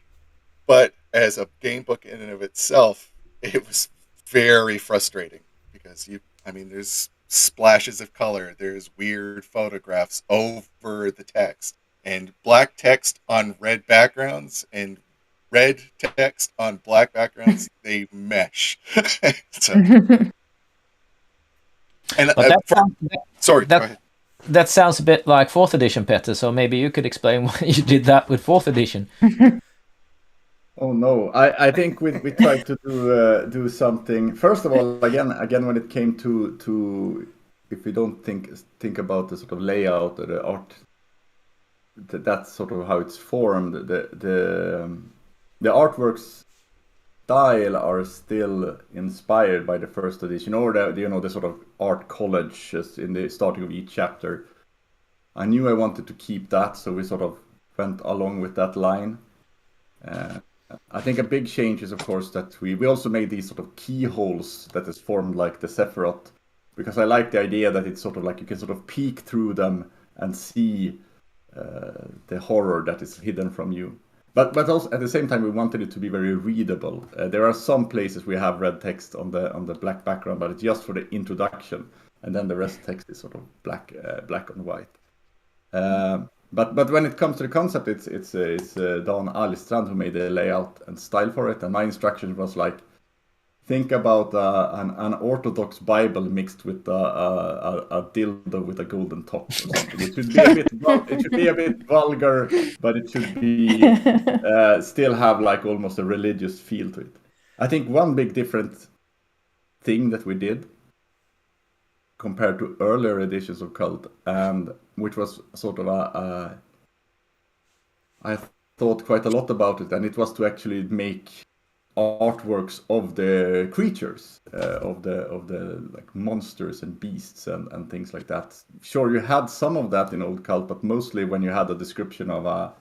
but as a game book in and of itself, it was very frustrating because there's splashes of color, there's weird photographs over the text, and black text on red backgrounds and red text on black backgrounds, they mesh. So, and But sorry, that go ahead. that sounds a bit like fourth edition, Petter. So maybe you could explain why you did that with fourth edition. Oh no, I think we tried to do something. First of all, again when it came to if we don't think about the sort of layout or the art, that's sort of how it's formed. The artworks style are still inspired by the first edition, or the sort of art colleges in the starting of each chapter. I knew I wanted to keep that, so we sort of went along with that line. I think a big change is, of course, that we also made these sort of keyholes that is formed like the Sephiroth, because I like the idea that it's sort of like you can sort of peek through them and see the horror that is hidden from you. But also at the same time, we wanted it to be very readable. There are some places we have red text on the black background, but it's just for the introduction, and then the rest text is sort of black on white. But when it comes to the concept, it's Dan Alistrand who made the layout and style for it, and my instruction was like, think about an Orthodox Bible mixed with a dildo with a golden top or something. It should be a bit vulgar, but it should be still have like almost a religious feel to it. I think one big different thing that we did compared to earlier editions of Cult, and which was sort of I thought quite a lot about it, and it was to actually make artworks of the creatures, of the like monsters and beasts and things like that. Sure, you had some of that in Old Cult, but mostly when you had a description of a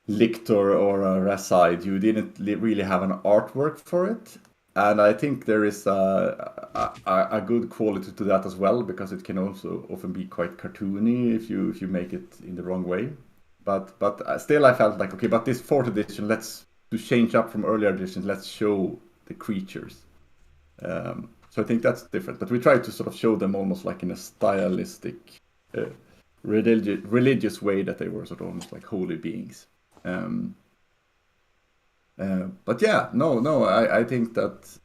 lictor or a racide, you didn't really have an artwork for it. And I think there is a good quality to that as well, because it can also often be quite cartoony if you make it in the wrong way. But still, I felt like, okay, but this fourth edition, to change up from earlier editions, let's show the creatures. So I think that's different. But we try to sort of show them almost like in a stylistic, religious way, that they were sort of almost like holy beings. But yeah, no, I think that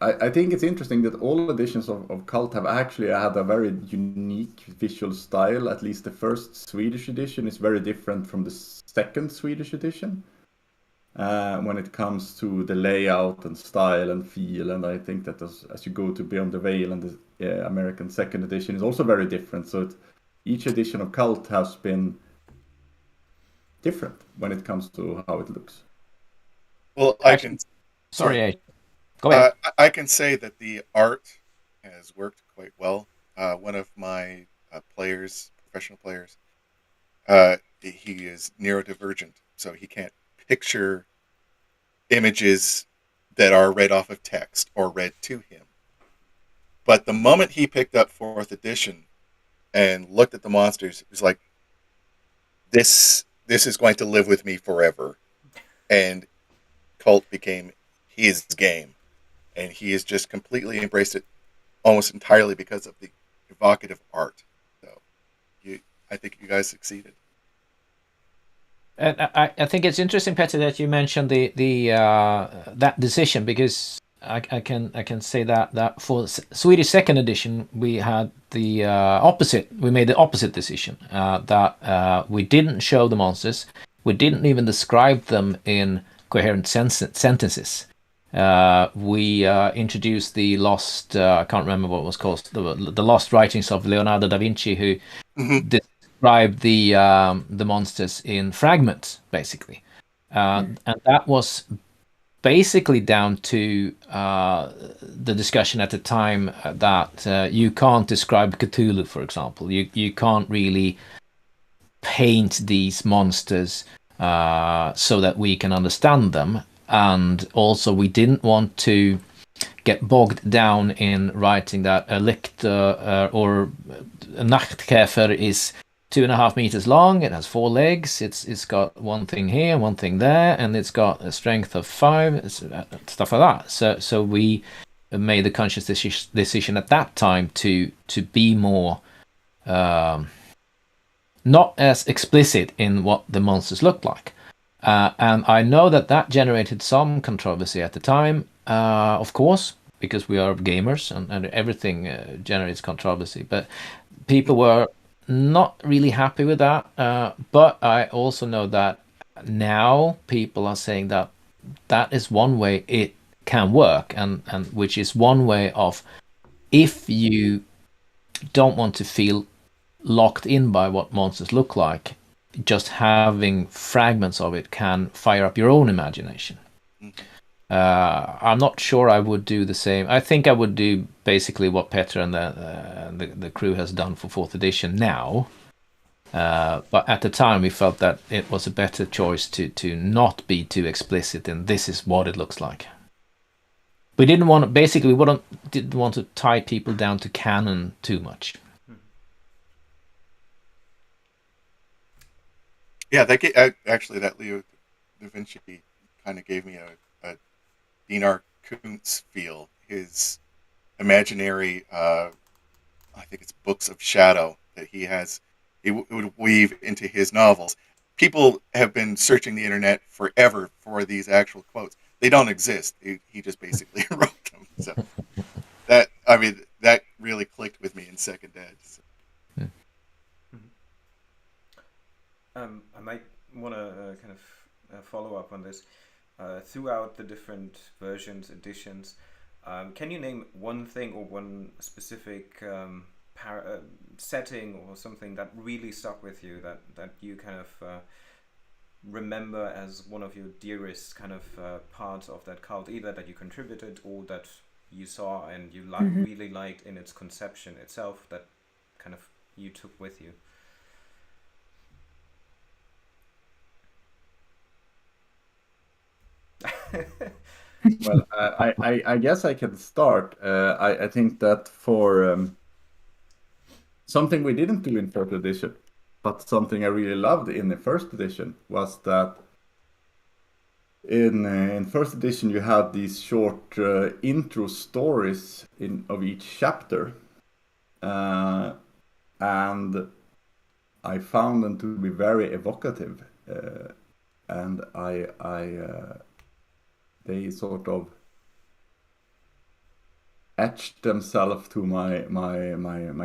I think it's interesting that all editions of Cult have actually had a very unique visual style. At least the first Swedish edition is very different from the second Swedish edition when it comes to the layout and style and feel. And I think that as you go to Beyond the Veil, and the American second edition is also very different. So each edition of Cult has been different when it comes to how it looks. Well, Actually, sorry, go ahead. I can say that the art has worked quite well. One of my professional players, he is neurodivergent, so he can't picture images that are read off of text or read to him. But the moment he picked up 4th edition and looked at the monsters, it was like, this is going to live with me forever. And Cult became his game. And he has just completely embraced it almost entirely because of the evocative art. So I think you guys succeeded. And I think it's interesting, Petter, that you mentioned the that decision, because I can say that for Swedish second edition we had the opposite. We made the opposite decision, that we didn't show the monsters. We didn't even describe them in coherent sentences. We introduced the lost, I can't remember what it was called, the lost writings of Leonardo da Vinci, who described the monsters in fragments, basically. And that was basically down to the discussion at the time that you can't describe Cthulhu, for example. You can't really paint these monsters so that we can understand them. And also we didn't want to get bogged down in writing that a Lichter or a Nachtkäfer is 2.5 meters long, it has 4 legs, it's got one thing here, one thing there, and it's got a strength of 5, stuff like that. So we made the conscious decision at that time to be more not as explicit in what the monsters looked like. And I know that generated some controversy at the time, of course, because we are gamers and everything generates controversy. But people were not really happy with that. But I also know that now people are saying that is one way it can work, and which is one way of, if you don't want to feel locked in by what monsters look like, just having fragments of it can fire up your own imagination. I'm not sure I would do the same. I think I would do basically what Petter and the crew has done for 4th edition now. But at the time we felt that it was a better choice to not be too explicit in this is what it looks like. We didn't want to tie people down to canon too much. Yeah, actually that Leo da Vinci kind of gave me a Dinar Kuntz feel. His imaginary, I think it's books of shadow that he has, he would weave into his novels. People have been searching the internet forever for these actual quotes. They don't exist. He just basically wrote them. So that really clicked with me in second ed. So. I might want to kind of follow up on this. Throughout the different versions, editions, can you name one thing or one specific setting or something that really stuck with you, that you kind of remember as one of your dearest kind of parts of that cult, either that you contributed or that you saw and you really liked in its conception itself, that kind of you took with you? Well, I guess I can start. I think that for something we didn't do in 3rd edition, but something I really loved in the 1st edition, was that in first edition you had these short intro stories of each chapter, and I found them to be very evocative, and they sort of etched themselves to my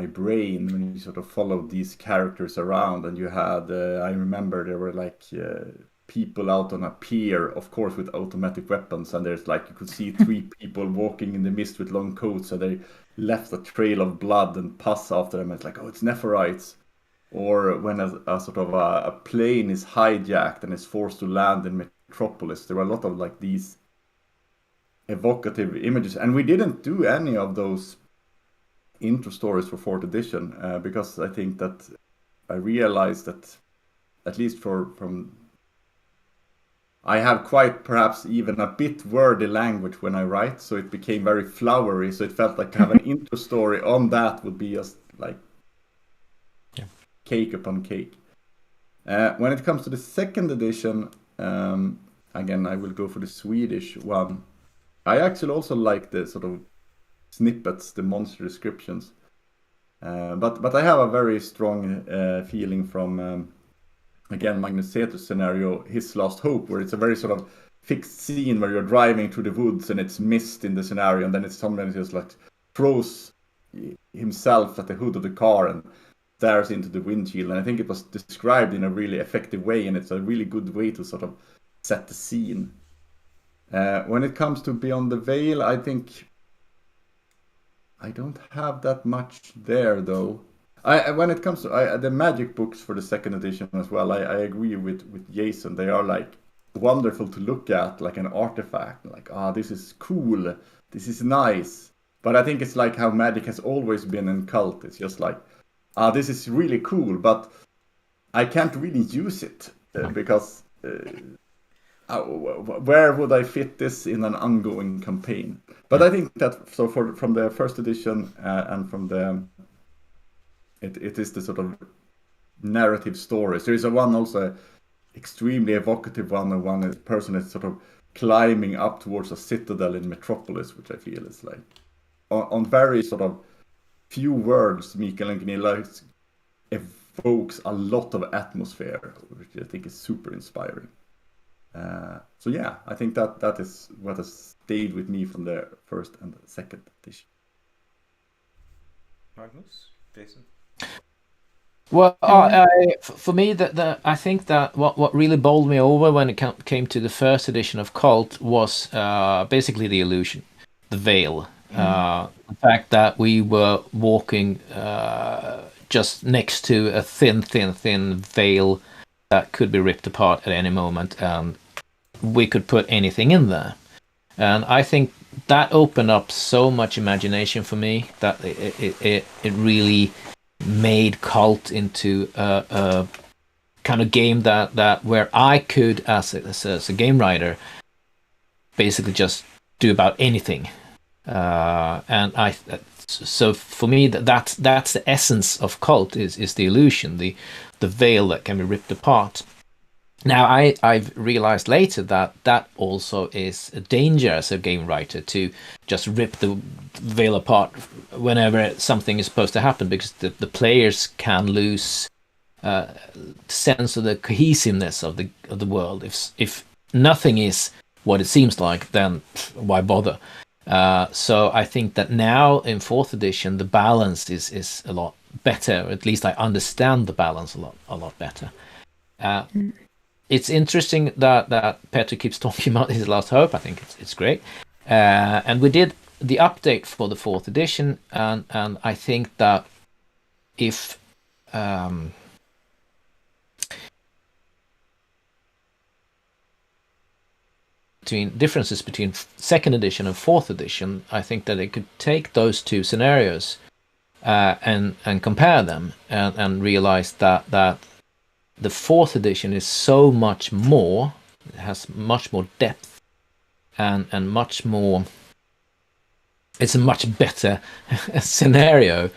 brain when you sort of followed these characters around, and you had I remember there were like people out on a pier, of course with automatic weapons, and there's like you could see three people walking in the mist with long coats, and they left a trail of blood and pus after them. It's like, oh, it's Nepharites. Or when a sort of a plane is hijacked and is forced to land in Metropolis, there were a lot of like these evocative images, and we didn't do any of those intro stories for 4th edition because I think that I realized that at least from I have quite perhaps even a bit wordy language when I write, so it became very flowery, so it felt like to have an intro story on that would be just like cake upon cake. When it comes to the 2nd edition, again I will go for the Swedish one. I actually also like the sort of snippets, the monster descriptions, but I have a very strong feeling from again Magnus scenario, His Last Hope, where it's a very sort of fixed scene where you're driving through the woods and it's mist in the scenario, and then it's somebody just like throws himself at the hood of the car and stares into the windshield, and I think it was described in a really effective way, and it's a really good way to sort of set the scene. When it comes to Beyond the Veil, I think I don't have that much there, though. When it comes to the magic books for the 2nd edition as well, I agree with Jason. They are like wonderful to look at, like an artifact. Like, this is cool, this is nice. But I think it's like how magic has always been in Kult. It's just like, this is really cool, but I can't really use it because where would I fit this in an ongoing campaign? But I think that from the 1st edition and from the it is the sort of narrative stories. There is one also extremely evocative one, and one person is sort of climbing up towards a citadel in Metropolis, which I feel is like on very sort of few words, Mikael and Gunilla evokes a lot of atmosphere, which I think is super inspiring. So yeah, I think that is what has stayed with me from the 1st and 2nd edition. Magnus, Jason. Well, for me, I think that what really bowled me over when it came to the 1st edition of Kult was basically the illusion, the veil, the fact that we were walking just next to a thin veil that could be ripped apart at any moment, and we could put anything in there. And I think that opened up so much imagination for me that it really made Kult into a kind of game that where I could, as a game writer, basically just do about anything. And so for me, that's the essence of Kult is the illusion, the veil that can be ripped apart. Now I've realized later that also is a danger as a game writer, to just rip the veil apart whenever something is supposed to happen, because the players can lose sense of the cohesiveness of the world. If nothing is what it seems like, then why bother? So I think that now in 4th edition the balance is a lot better. At least I understand the balance a lot better. It's interesting that Petter keeps talking about His Last Hope. I think it's great. And we did the update for the 4th edition, and I think that if between differences between 2nd edition and 4th edition, I think that it could take those two scenarios and compare them and realize that the 4th edition is so much more, it has much more depth and much more, it's a much better scenario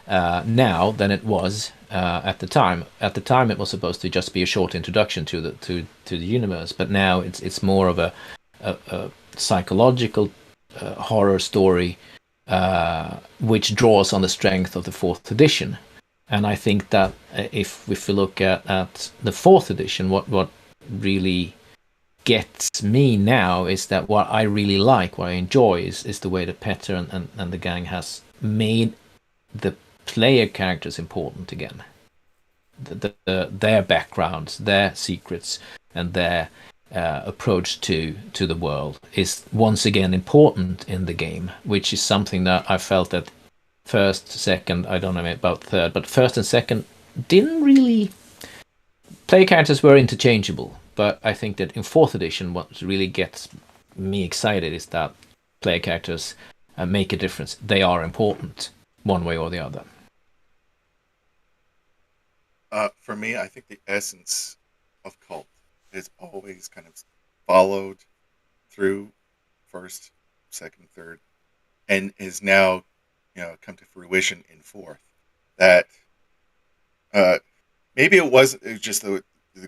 now than it was at the time. At the time, it was supposed to just be a short introduction to the universe, but now it's more of a psychological horror story, which draws on the strength of the fourth edition. And I think that if we look at the fourth edition, what really gets me now is that what I really like, what I enjoy, is the way that Petter and the gang has made the player characters important again. Their backgrounds, their secrets, and their approach to the world is once again important in the game, which is something that I felt that first, second, I don't know about third, but first and second didn't really. Player characters were interchangeable, but I think that in fourth edition, what really gets me excited is that player characters make a difference. They are important, one way or the other. For me, I think the essence of Kult is always kind of followed through first, second, third, and is now, come to fruition in fourth. That maybe it was just the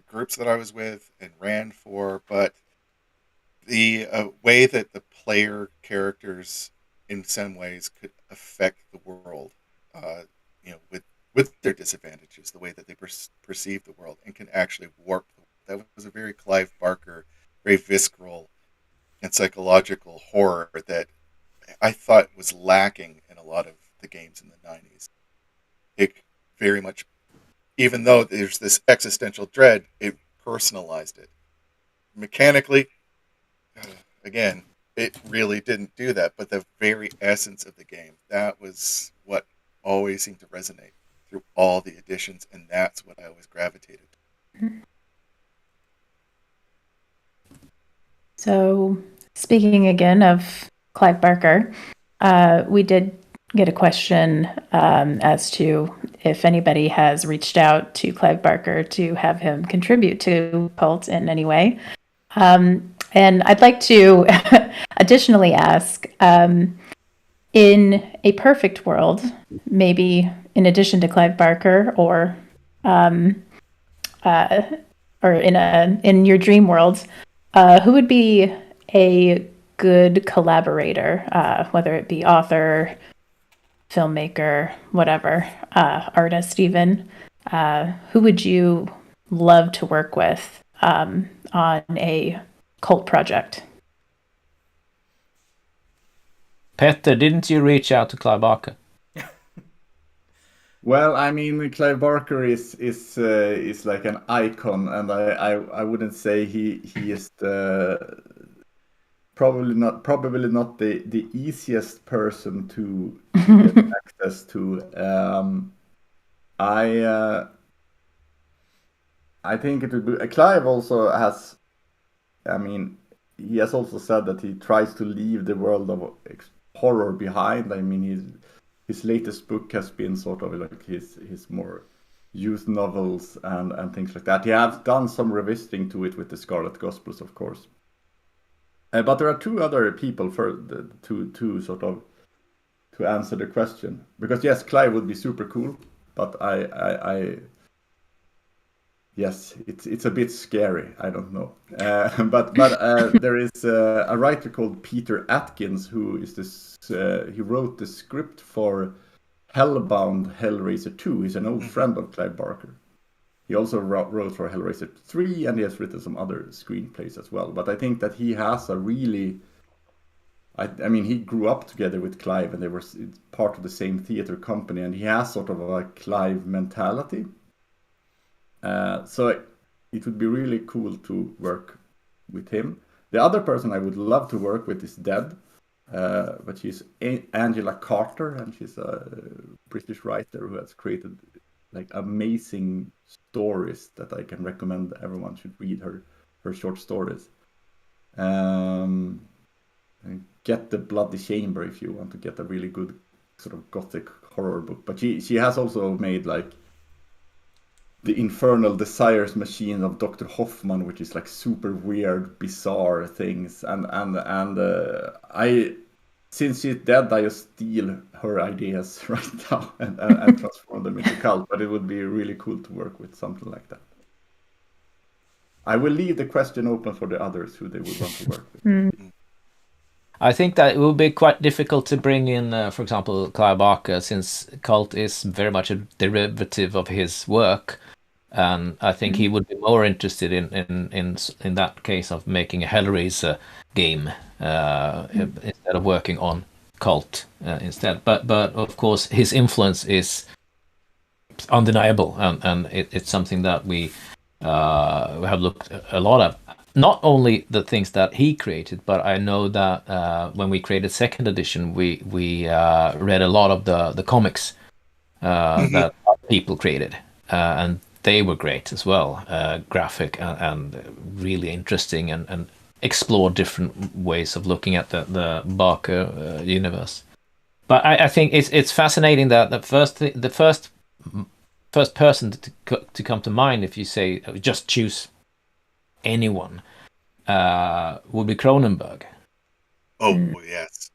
groups that I was with and ran for, but the way that the player characters in some ways could affect the world, with their disadvantages, the way that they perceive the world and can actually warp the world. That was a very Clive Barker, very visceral and psychological horror that I thought was lacking in a lot of the games in the 90s. It very much, even though there's this existential dread, it personalized it. Mechanically, again, it really didn't do that, but the very essence of the game, that was what always seemed to resonate through all the editions, and that's what I always gravitated to. So, speaking again of Clive Barker, we did get a question as to if anybody has reached out to Clive Barker to have him contribute to Kult in any way. And I'd like to additionally ask, in a perfect world, maybe in addition to Clive Barker, or in your dream world, who would be a good collaborator, whether it be author, filmmaker, whatever, artist even? Who would you love to work with on a Kult project? Petter, didn't you reach out to Clive Barker? Well, I mean, Clive Barker is like an icon, and I wouldn't say he is probably not the easiest person to get access to. I think it would be. Clive also has. I mean, he has also said that he tries to leave the world of horror behind. I mean, his latest book has been sort of like his more youth novels and things like that. He has done some revisiting to it with the Scarlet Gospels, of course. But there are two other people to sort of to answer the question, because yes, Clive would be super cool, but I yes, it's a bit scary. I don't know, but there is a writer called Peter Atkins who is this. He wrote the script for Hellbound Hellraiser 2. He's an old friend of Clive Barker. He also wrote for Hellraiser 3, and he has written some other screenplays as well. But I think that he has a really... I mean, he grew up together with Clive, and they were part of the same theater company, and he has sort of a Clive mentality. So it would be really cool to work with him. The other person I would love to work with is dead, but she's Angela Carter, and she's a British writer who has created like amazing stories that I can recommend. Everyone should read her short stories. Get the Bloody Chamber if you want to get a really good sort of gothic horror book. But she has also made like the Infernal Desires Machine of Dr. Hoffman, which is like super weird, bizarre things. And since she's dead, I just steal her ideas right now and transform them into cult. But it would be really cool to work with something like that. I will leave the question open for the others who they would want to work with. I think that it will be quite difficult to bring in, for example, Clive Barker, since Cult is very much a derivative of his work, and I think he would be more interested in that case of making a Hellraiser game instead of working on Cult instead. But of course, his influence is undeniable, and it's something that we have looked a lot at. Not only the things that he created, but I know that when we created second edition, we read a lot of the comics that other people created, and they were great as well, graphic and really interesting, and explore different ways of looking at the Barker universe. But I think it's fascinating that the first person to come to mind, if you say just choose anyone, would be Cronenberg. Oh yes,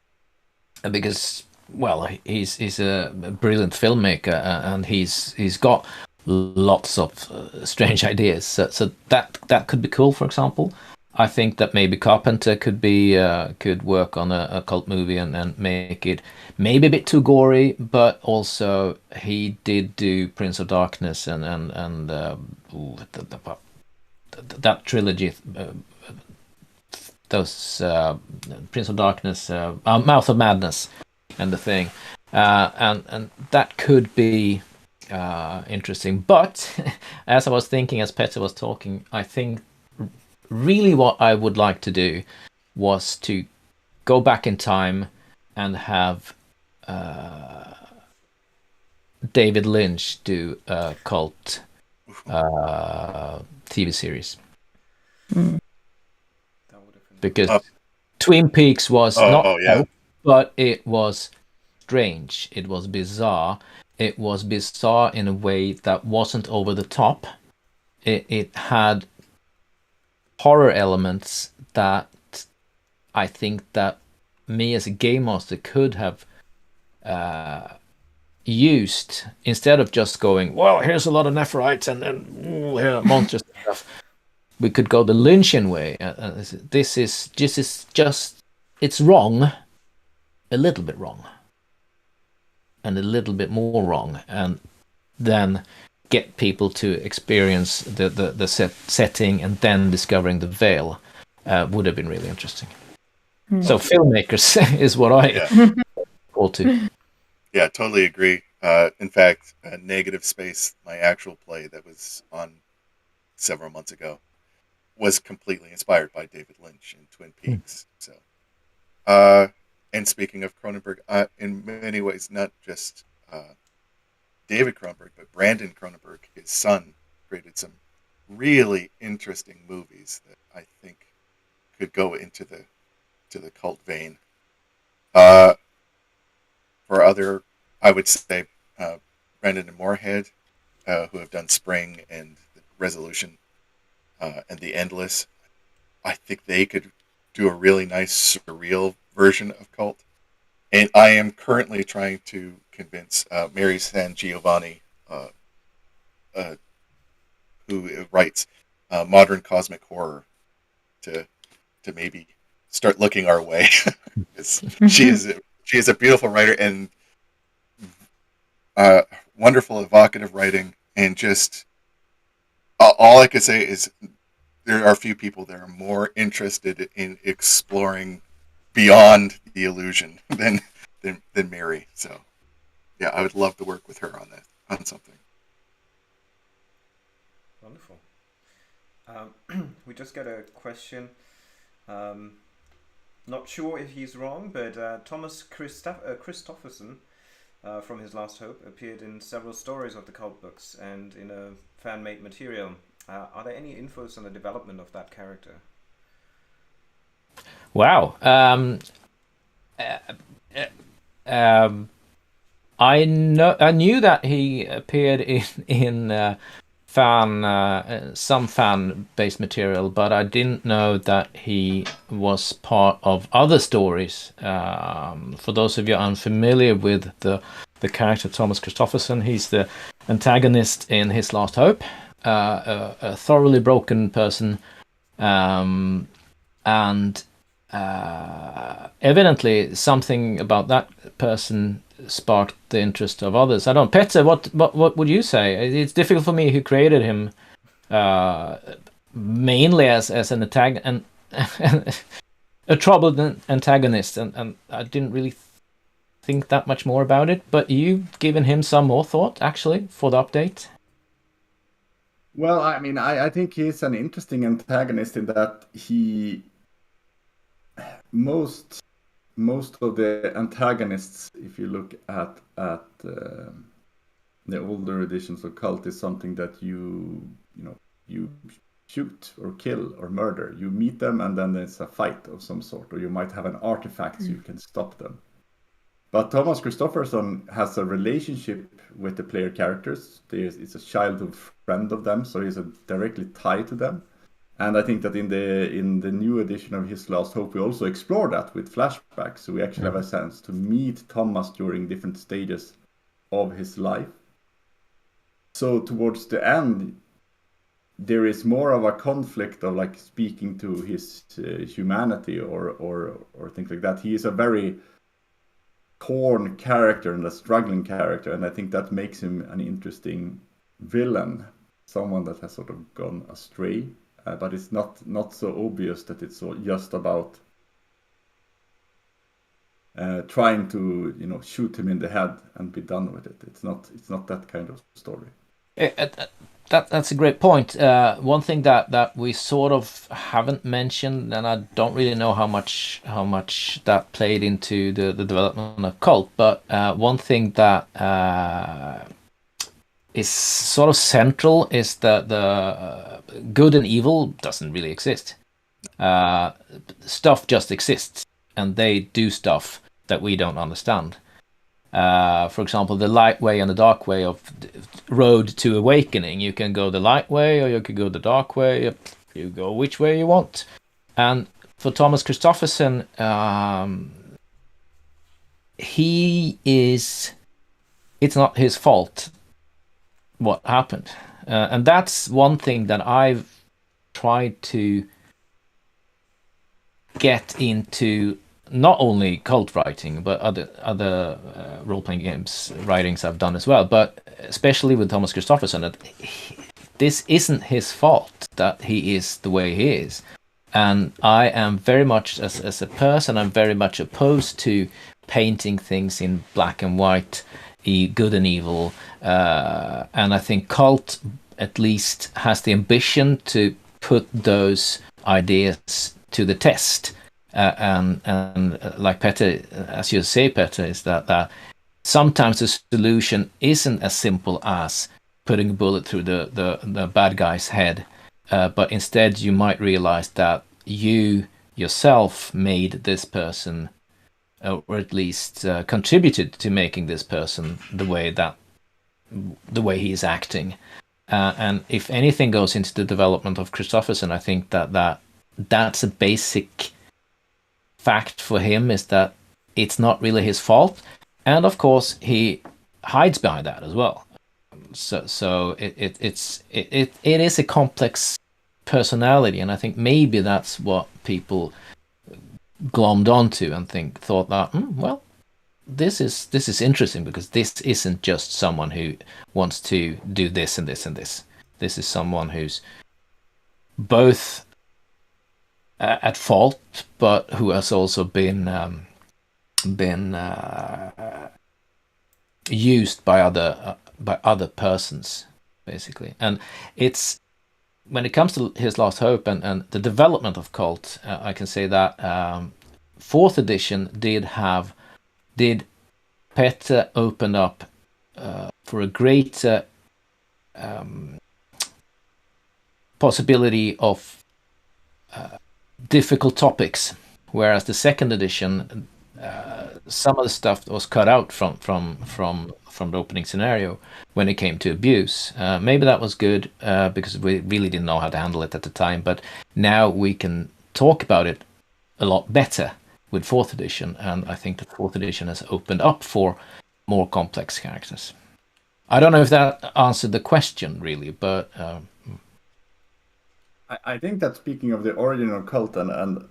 Because well, he's a brilliant filmmaker, and he's got lots of strange ideas. So that could be cool. For example, I think that maybe Carpenter could work on a cult movie and make it maybe a bit too gory, but also he did do Prince of Darkness and that trilogy, those Prince of Darkness, Mouth of Madness, and The Thing, and that could be interesting. But as I was thinking, as Petter was talking, I think really what I would like to do was to go back in time and have David Lynch do a cult TV series. Because Twin Peaks was but it was strange. It was bizarre. It was bizarre in a way that wasn't over the top. It had horror elements that I think that me as a game master could have used, instead of just going, well, here's a lot of Nephrites and here are monsters and stuff. We could go the Lynchian way. This is just it's wrong, a little bit wrong, and a little bit more wrong, and then get people to experience the setting, and then discovering the veil would have been really interesting. So filmmakers is what I call to. Yeah, totally agree. In fact, Negative Space, my actual play that was on several months ago, was completely inspired by David Lynch and Twin Peaks. So, and speaking of Cronenberg, in many ways, not just David Cronenberg, but Brandon Cronenberg, his son, created some really interesting movies that I think could go into the cult vein. For other, I would say Brandon and Moorhead, who have done Spring and Resolution and The Endless. I think they could do a really nice surreal version of cult. And I am currently trying to convince Mary San Giovanni, who writes modern cosmic horror, to maybe start looking our way. She is a beautiful writer and wonderful, evocative writing, and just all I could say is there are a few people that are more interested in exploring beyond the illusion than Mary. So yeah, I would love to work with her on something. Wonderful. We just got a question. Not sure if he's wrong, but Thomas Christofferson from His Last Hope appeared in several stories of the cult books and in a fan-made material. Are there any infos on the development of that character? Wow. I knew that he appeared in some fan-based material, but I didn't know that he was part of other stories. For those of you unfamiliar with the character Thomas Christofferson, he's the antagonist in His Last Hope, a thoroughly broken person, and evidently something about that person sparked the interest of others. I don't, Petter, what would you say? It's difficult for me, who created him mainly as an a troubled antagonist, and I didn't really think that much more about it. But you've given him some more thought, actually, for the update. Well, I mean, I think he's an interesting antagonist in that most of the antagonists, if you look at the older editions of Cult, is something that you shoot or kill or murder. You meet them and then there's a fight of some sort, or you might have an artifact so you can stop them. But Thomas Christofferson has a relationship with the player characters. It's a childhood friend of them, so he's directly tied to them. And I think that in the new edition of His Last Hope, we also explore that with flashbacks. So we actually have a chance to meet Thomas during different stages of his life. So towards the end, there is more of a conflict of like speaking to his humanity or things like that. He is a very torn character and a struggling character, and I think that makes him an interesting villain, someone that has sort of gone astray. But it's not so obvious that it's just about trying to shoot him in the head and be done with it. It's not that kind of story. That's a great point. One thing that we sort of haven't mentioned, and I don't really know how much that played into the development of Cult, but one thing that is sort of central is that the good and evil doesn't really exist. Stuff just exists, and they do stuff that we don't understand. For example, the light way and the dark way of road to awakening. You can go the light way or you can go the dark way. You go which way you want. And for Thomas Christofferson, it's not his fault what happened. And that's one thing that I've tried to get into, not only Cult writing, but other role-playing games writings I've done as well, but especially with Thomas Christofferson, that this isn't his fault that he is the way he is. And I am very much, as a person, I'm very much opposed to painting things in black and white, good and evil. And I think Cult at least has the ambition to put those ideas to the test. And like Petter, as you say, Petter, is that sometimes the solution isn't as simple as putting a bullet through the bad guy's head, but instead you might realize that you yourself made this person, or at least contributed to making this person the way he is acting. And if anything goes into the development of Christofferson, I think that's a basic fact for him, is that it's not really his fault, and of course he hides behind that as well. So it is a complex personality, and I think maybe that's what people glommed onto and thought that well, this is interesting, because this isn't just someone who wants to do this and this and this. This is someone who's both at fault, but who has also been used by other persons, basically. And it's, when it comes to His Last Hope and the development of Cult, I can say that 4th edition did Petter open up for a greater possibility of difficult topics, whereas the 2nd edition, some of the stuff was cut out from from the opening scenario when it came to abuse. Maybe that was good because we really didn't know how to handle it at the time, but now we can talk about it a lot better with 4th edition, and I think that 4th edition has opened up for more complex characters. I don't know if that answered the question really, but I think that speaking of the origin of Cult and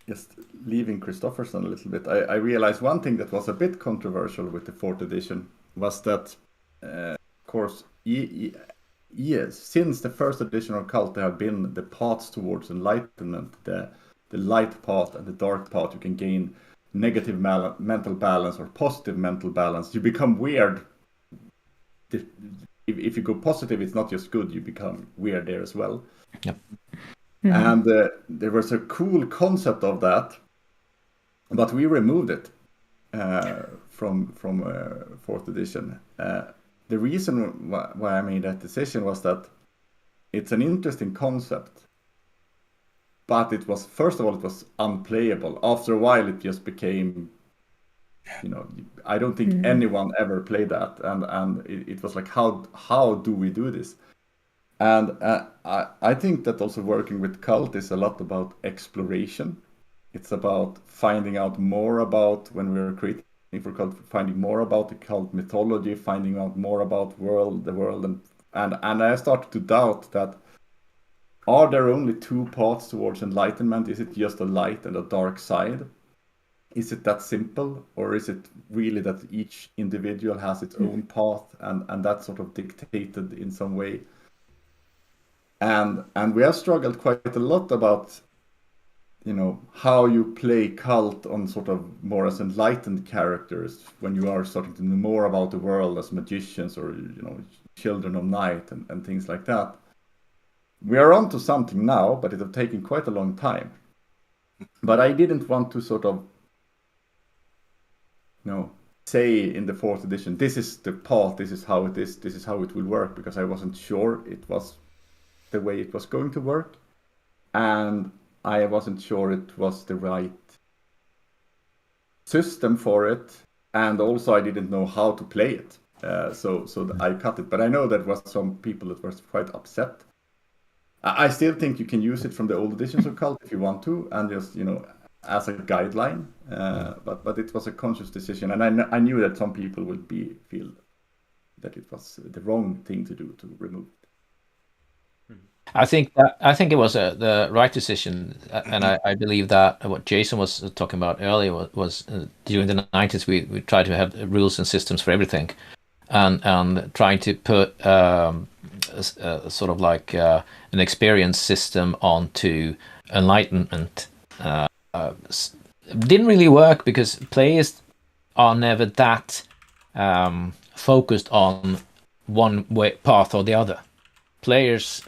just leaving Christopherson a little bit, I realized one thing that was a bit controversial with the 4th edition was that, of course, yes, since the 1st edition of Cult, there have been the paths towards enlightenment, the light path and the dark path. You can gain negative mental balance or positive mental balance. You become weird. If you go positive, it's not just good, you become weird there as well. Yep. And there was a cool concept of that, but we removed it from 4th edition. The reason why I made that decision was that it's an interesting concept, but it was, first of all, it was unplayable. After a while, it just became, I don't think anyone ever played that, and it was like, how do we do this? And I think that also working with Cult is a lot about exploration. It's about finding out more about, when we're creating for Cult, finding more about the Cult mythology, finding out more about the world, and I started to doubt that, are there only 2 paths towards enlightenment? Is it just a light and a dark side? Is it that simple, or is it really that each individual has its own path, and that's sort of dictated in some way? And we have struggled quite a lot about, how you play Cult on sort of more as enlightened characters when you are starting to know more about the world as magicians or, children of night and things like that. We are onto something now, but it has taken quite a long time. But I didn't want to sort of, say in the 4th edition, this is the path, this is how it is, this is how it will work, because I wasn't sure it was the way it was going to work, and I wasn't sure it was the right system for it, and also I didn't know how to play it, so I cut it. But I know there was some people that were quite upset. I still think you can use it from the old editions of Cult if you want to, and just as a guideline, but it was a conscious decision, and I knew that some people would feel that it was the wrong thing to do, to remove it. I think it was the right decision, and I believe that what Jason was talking about earlier was during the 90s we tried to have rules and systems for everything, and trying to put sort of like an experience system onto enlightenment didn't really work, because players are never that focused on one way path or the other. Players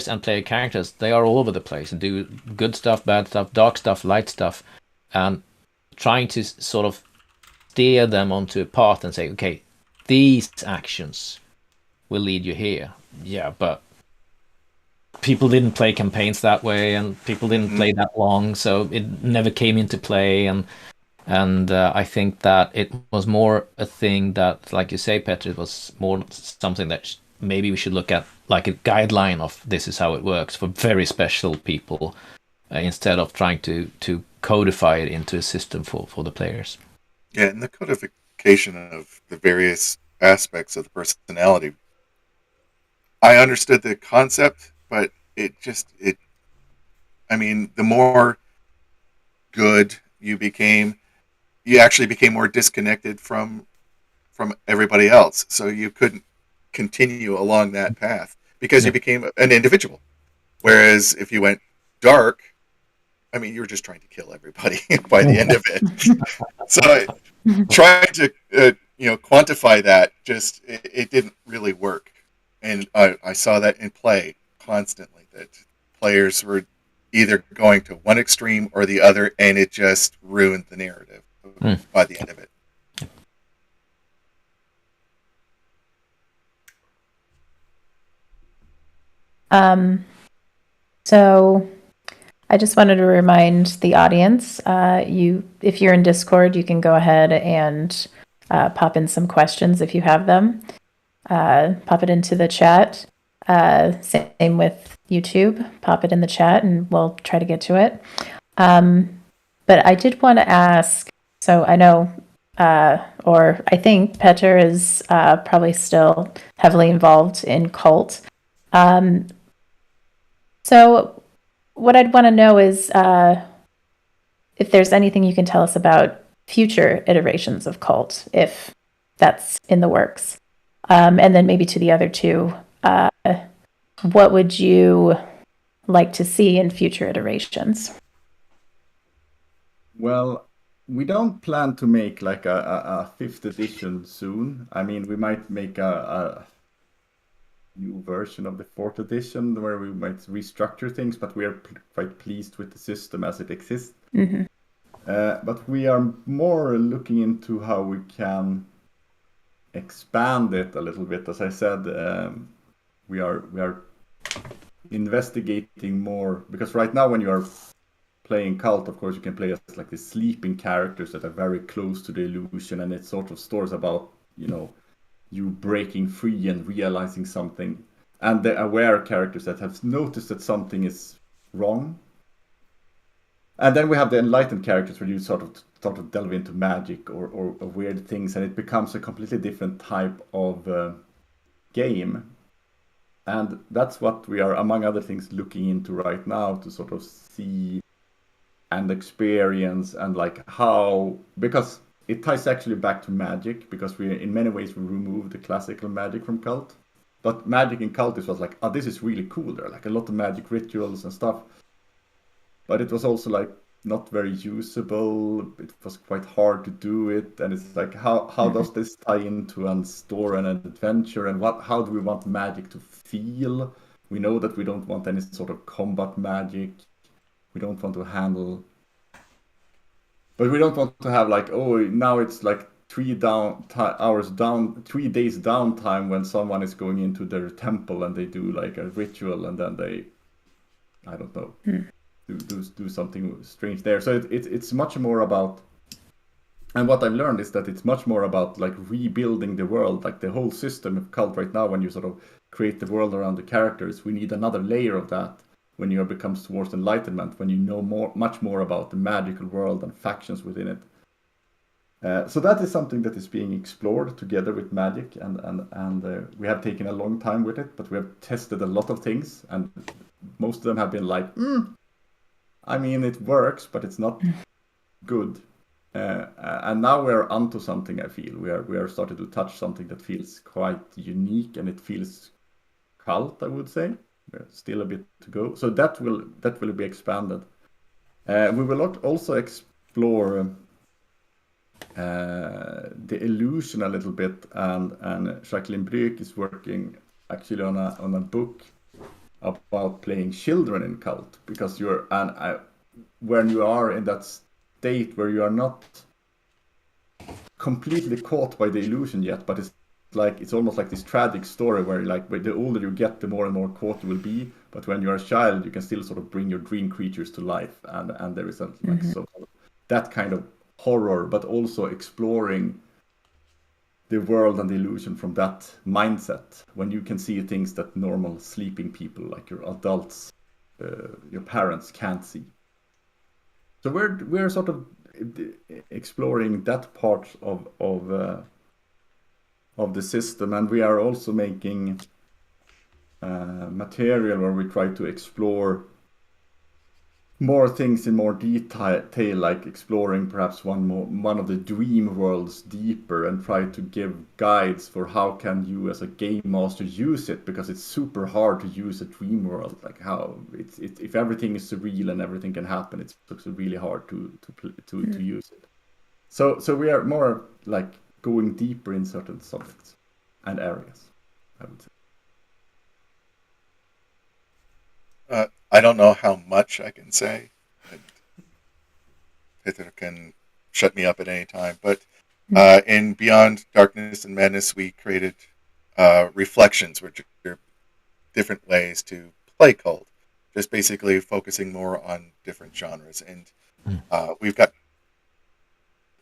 and player characters, they are all over the place and do good stuff, bad stuff, dark stuff, light stuff, and trying to sort of steer them onto a path and say, okay, these actions will lead you here. Yeah, but people didn't play campaigns that way, and people didn't play that long, so it never came into play, and I think that it was more a thing that, like you say, Petter, it was more something that maybe we should look at, like a guideline of this is how it works for very special people, instead of trying to codify it into a system for the players. Yeah, and the codification of the various aspects of the personality, I understood the concept, but the more good you became, you actually became more disconnected from everybody else. So you couldn't continue along that path because you became an individual. Whereas if you went dark, you were just trying to kill everybody by the end of it. So trying to quantify that, just it didn't really work. And I saw that in play constantly, that players were either going to one extreme or the other, and it just ruined the narrative by the end of it. So I just wanted to remind the audience, if you're in Discord, you can go ahead and pop in some questions if you have them. Pop it into the chat. Same with YouTube. Pop it in the chat and we'll try to get to it. But I did want to ask, so I know, or I think Petter is probably still heavily involved in Kult. So what I'd want to know is if there's anything you can tell us about future iterations of Kult, if that's in the works. And then maybe to the other two, what would you like to see in future iterations? Well, we don't plan to make like a fifth edition soon. I mean, we might make a new version of the fourth edition where we might restructure things, but we are quite pleased with the system as it exists. Mm-hmm. But we are more looking into how we can expand it a little bit. As I said, we are investigating more, because right now when you are playing Cult, of course, you can play as like the sleeping characters that are very close to the illusion, and it's sort of stories about, you breaking free and realizing something, and the aware characters that have noticed that something is wrong. And then we have the enlightened characters where you sort of delve into magic or weird things, and it becomes a completely different type of game. And that's what we are, among other things, looking into right now, to sort of see and experience, and like how, because it ties actually back to magic, because we in many ways we remove the classical magic from Cult. But magic in Cult was like, oh, this is really cool. There are like a lot of magic rituals and stuff. But it was also like not very usable. It was quite hard to do it, and it's like, how does this tie into a story and an adventure, and how do we want magic to feel? We know that we don't want any sort of combat magic. We don't want to handle, but we don't want to have like, oh, now it's like 3 days downtime when someone is going into their temple and they do like a ritual, and then they, I don't know, do something strange there. So it's much more about, and what I've learned is that it's much more about like rebuilding the world, like the whole system of Cult right now. When you sort of create the world around the characters, we need another layer of that when you becomes towards enlightenment, when you know much more about the magical world and factions within it. So that is something that is being explored together with magic, and we have taken a long time with it, but we have tested a lot of things, and most of them have been like, I mean, it works, but it's not good. And now we're onto something. I feel we are starting to touch something that feels quite unique, and it feels Cult, I would say. There's still a bit to go, so that will be expanded. We will also explore the illusion a little bit, and Jacqueline Brück is working actually on a book about playing children in Cult, because when you are in that state where you are not completely caught by the illusion yet, but it's almost like this tragic story where the older you get, the more and more caught you will be. But when you're a child, you can still sort of bring your dream creatures to life, and there is that kind of horror, but also exploring the world and the illusion from that mindset, when you can see things that normal sleeping people, like your adults, your parents, can't see. So we're sort of exploring that part of the system, and we are also making material where we try to explore more things in more detail, like exploring perhaps one of the dream worlds deeper, and try to give guides for how can you as a game master use it, because it's super hard to use a dream world, like how if everything is surreal and everything can happen, it's really hard to use it. So we are more like going deeper in certain subjects and areas, I would say. I don't know how much I can say. Peter can shut me up at any time. But in Beyond Darkness and Madness, we created reflections, which are different ways to play Cult, just basically focusing more on different genres. And we've got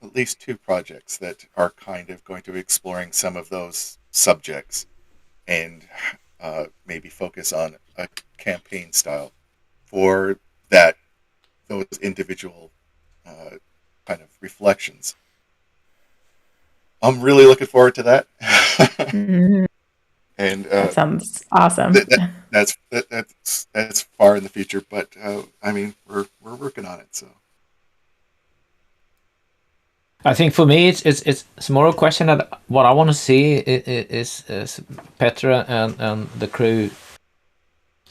at least 2 projects that are kind of going to be exploring some of those subjects and maybe focus on a campaign style for those individual kind of reflections. I'm really looking forward to that. Mhm. And That sounds awesome. that's far in the future, but I mean we're working on it. So I think for me, it's more a question that what I want to see is Petra and the crew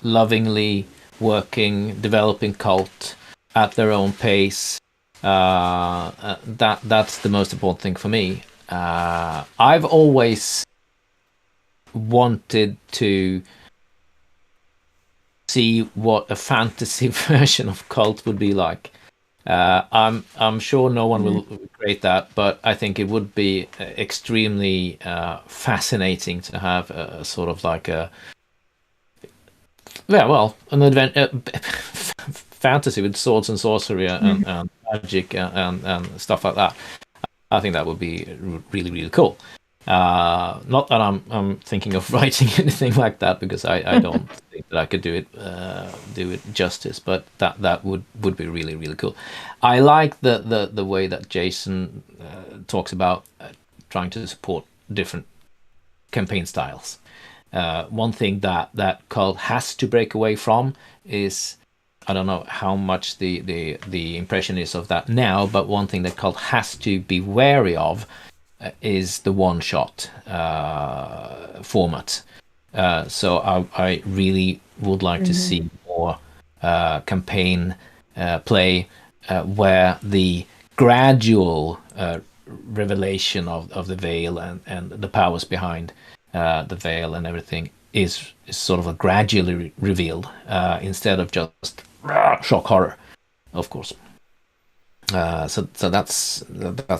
lovingly working, developing Cult at their own pace. That's the most important thing for me. I've always wanted to see what a fantasy version of Cult would be like. I'm sure no one will create that, but I think it would be extremely fascinating to have a sort of like an fantasy with swords and sorcery and magic and stuff like that. I think that would be really, really cool. Not that I'm thinking of writing anything like that, because I don't think that I could do it justice, but that would be really, really cool. I like the way that Jason talks about trying to support different campaign styles. One thing that Cult has to break away from is, I don't know how much the impression is of that now, but one thing that Cult has to be wary of is the one-shot format. So I really would like to see more campaign play where the gradual revelation of the veil and the powers behind the veil and everything is sort of a gradually revealed instead of just shock horror, of course. So that's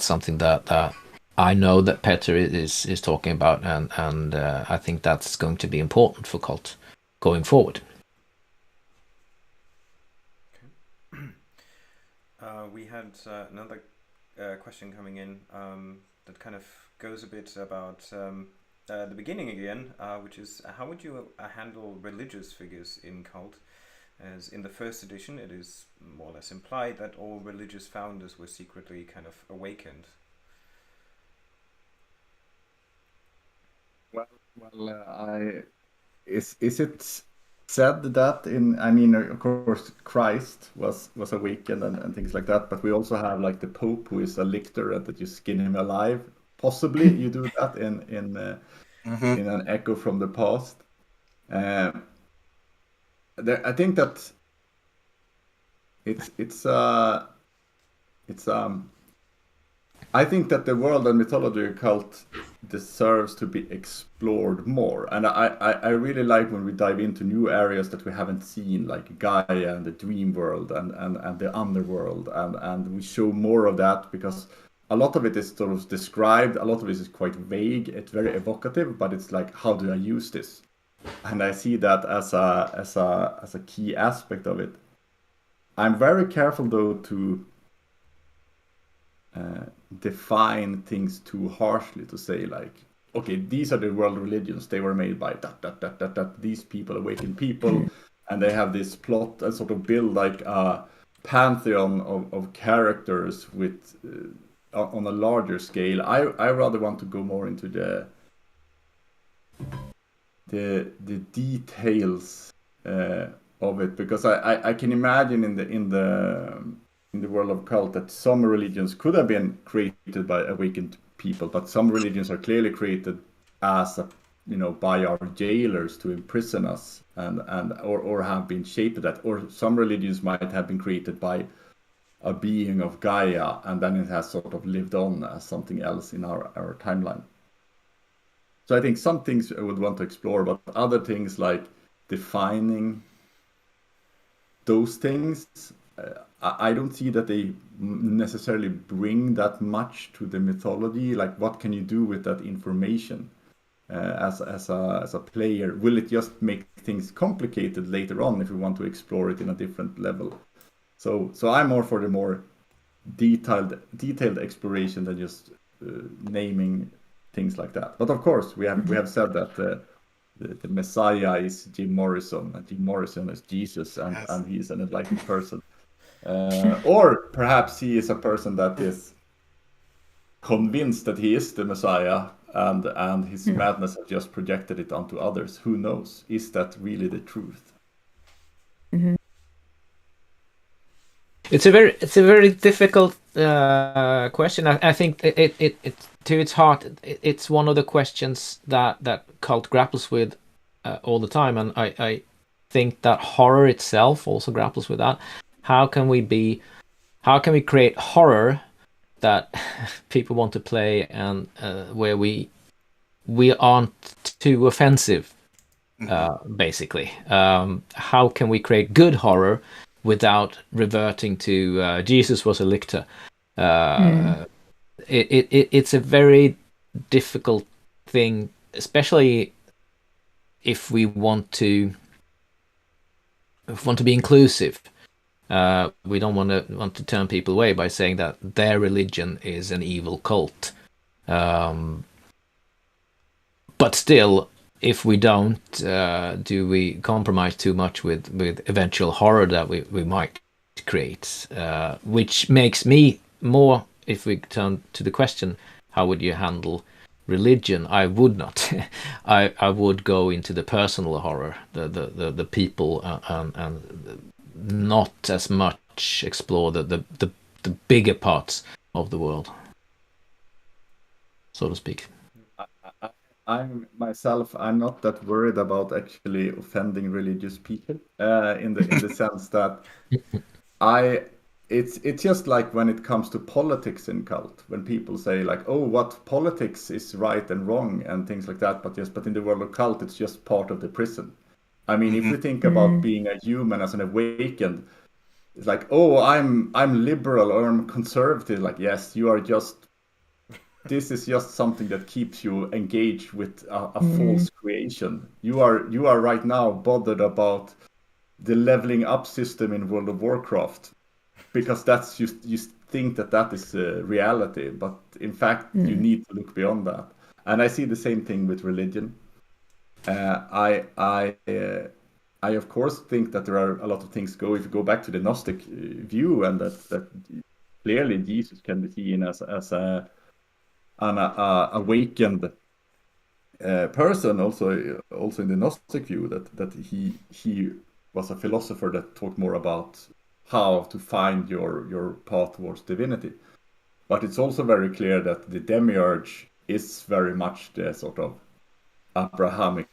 something that I know that Petter is talking about, and I think that's going to be important for Cult going forward. We had another question coming in that kind of goes a bit about the beginning again, which is how would you handle religious figures in Cult? As in the first edition, it is more or less implied that all religious founders were secretly kind of awakened. Is it said that in? I mean, of course, Christ was awakened and things like that, but we also have like the Pope, who is a lictor, and that you skin him alive. Possibly, you do that in an echo from the past. I think that it's I think that the world and mythology Cult deserves to be explored more. And I really like when we dive into new areas that we haven't seen, like Gaia and the dream world and the underworld. And we show more of that, because a lot of it is sort of described, a lot of it is quite vague, it's very evocative, but it's like, how do I use this? And I see that as a key aspect of it. I'm very careful though to define things too harshly, to say like, okay, these are the world religions, they were made by that these people awaken people, and they have this plot, and sort of build like a pantheon of characters with on a larger scale. I rather want to go more into the details of it, because I can imagine in the world of Cult that some religions could have been created by awakened people, but some religions are clearly created as by our jailers to imprison us, or have been shaped that, or some religions might have been created by a being of Gaia, and then it has sort of lived on as something else in our timeline. So I think some things I would want to explore, but other things like defining those things, I don't see that they necessarily bring that much to the mythology. Like, what can you do with that information as a player? Will it just make things complicated later on if we want to explore it in a different level? So I'm more for the more detailed exploration than just naming things like that. But of course, we have said that the Messiah is Jim Morrison, and Jim Morrison is Jesus, and he is an enlightened person. Or perhaps he is a person that is convinced that he is the Messiah, and his madness has just projected it onto others. Who knows? Is that really the truth? Mm-hmm. It's a very difficult question. I think it to its heart, it's one of the questions that cult grapples with all the time, and I think that horror itself also grapples with that. How can we create horror that people want to play, and where we aren't too offensive, basically? How can we create good horror without reverting to Jesus was a lictor? It's a very difficult thing, especially if we want to be inclusive. We don't want to turn people away by saying that their religion is an evil cult. But still, if we don't, do we compromise too much with eventual horror that we might create? Which makes me more, if we turn to the question, how would you handle religion? I would not. I would go into the personal horror, the people, and not as much explore the bigger parts of the world, so to speak. I'm not that worried about actually offending religious people, in the sense that it's just like when it comes to politics in cult, when people say like, oh, what politics is right and wrong and things like that, but in the world of cult, it's just part of the prison. I mean, if we think about being a human as an awakened, it's like, oh, I'm liberal or I'm conservative. Like, yes, you are just. This is just something that keeps you engaged with a false creation. You are right now bothered about the leveling up system in World of Warcraft, because that's you think that is reality, but in fact you need to look beyond that. And I see the same thing with religion. I of course think that there are a lot of things if you go back to the Gnostic view, and that clearly Jesus can be seen as an awakened person, also in the Gnostic view, that he was a philosopher that talked more about how to find your path towards divinity. But it's also very clear that the demiurge is very much the sort of Abrahamic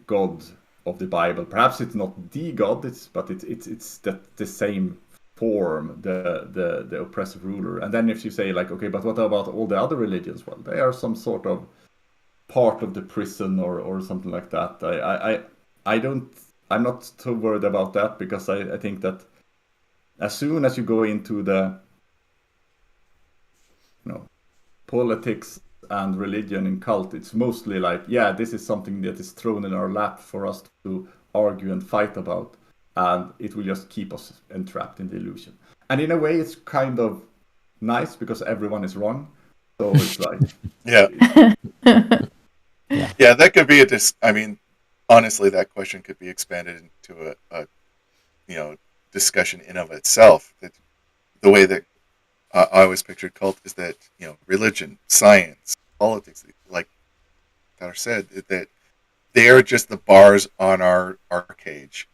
god of the Bible. Perhaps it's not the god, but it's the same form, the oppressive ruler. And then if you say like, okay, but what about all the other religions? Well, they are some sort of part of the prison or something like that. I'm not too worried about that, because I think that as soon as you go into the politics and religion in cult, it's mostly like, yeah, this is something that is thrown in our lap for us to argue and fight about, and it will just keep us entrapped in the illusion. And in a way, it's kind of nice because everyone is wrong. So it's like, yeah, that could be I mean, honestly, that question could be expanded into a discussion in of itself. That the way that I always pictured cult is that religion, science, politics, like Tyler said, that they are just the bars on our cage,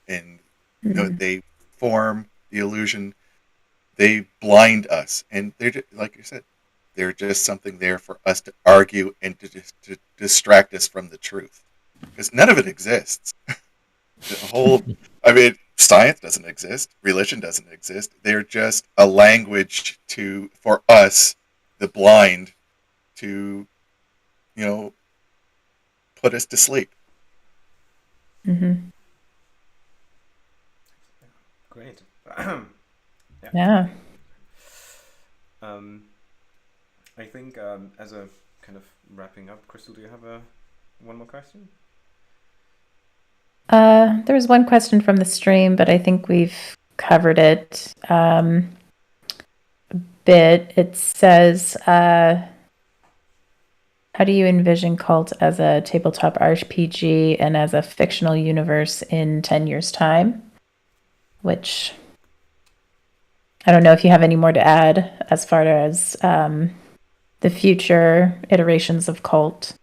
and they form the illusion. They blind us, and they're just, like you said, they're just something there for us to argue and to distract us from the truth, because none of it exists. The whole, I mean, science doesn't exist, religion doesn't exist. They're just a language for us, the blind, to put us to sleep. Great. Yeah. I think as a kind of wrapping up, Crystal, do you have one more question? There was one question from the stream, but I think we've covered it. bit. It says, how do you envision Cult as a tabletop RPG and as a fictional universe in 10 years' time? Which I don't know if you have any more to add as far as the future iterations of Cult.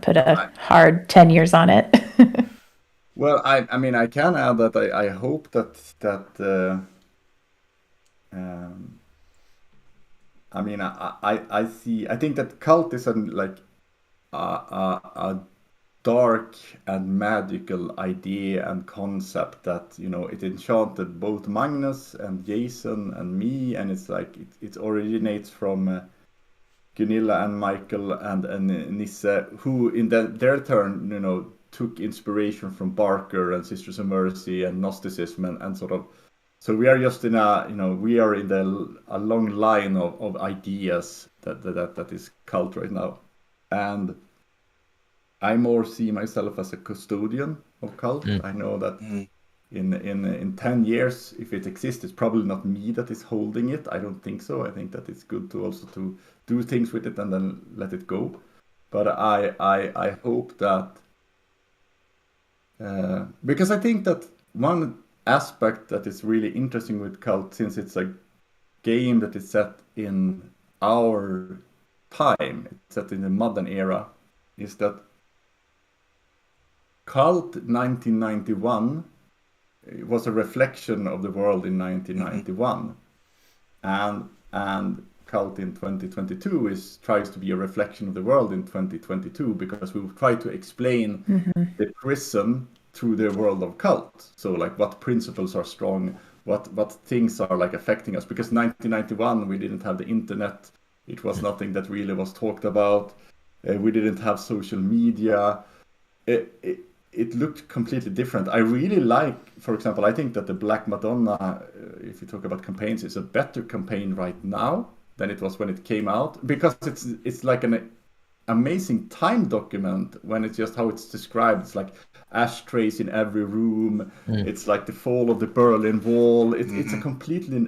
Put a hard 10 years on it. Well, I mean, I can add that I hope that I mean, I see. I think that Cult is a dark and magical idea and concept that it enchanted both Magnus and Jason and me, and it's like it originates from Gunilla and Michael and Nisse, who in their turn took inspiration from Barker and Sisters of Mercy and Gnosticism and sort of. So we are just in we are in a long line of ideas that is Cult right now, and I more see myself as a custodian of Cult. I know that in 10 years, if it exists, it's probably not me that is holding it. I don't think so. I think that it's good to also to do things with it and then let it go. But I hope that because I think that one aspect that is really interesting with Cult, since it's a game that is set in our time, it's set in the modern era, is that Cult 1991 was a reflection of the world in 1991, and Cult in 2022 tries to be a reflection of the world in 2022, because we try to explain the prism through the world of Cult. So like what principles are strong, what things are like affecting us, because 1991 we didn't have the internet, it was nothing that really was talked about, we didn't have social media, it looked completely different. I really like, for example, I think that the Black Madonna, if you talk about campaigns, is a better campaign right now than it was when it came out, because it's like an amazing time document when it's just how it's described. It's like ashtrays in every room. It's like the fall of the Berlin Wall. It's a completely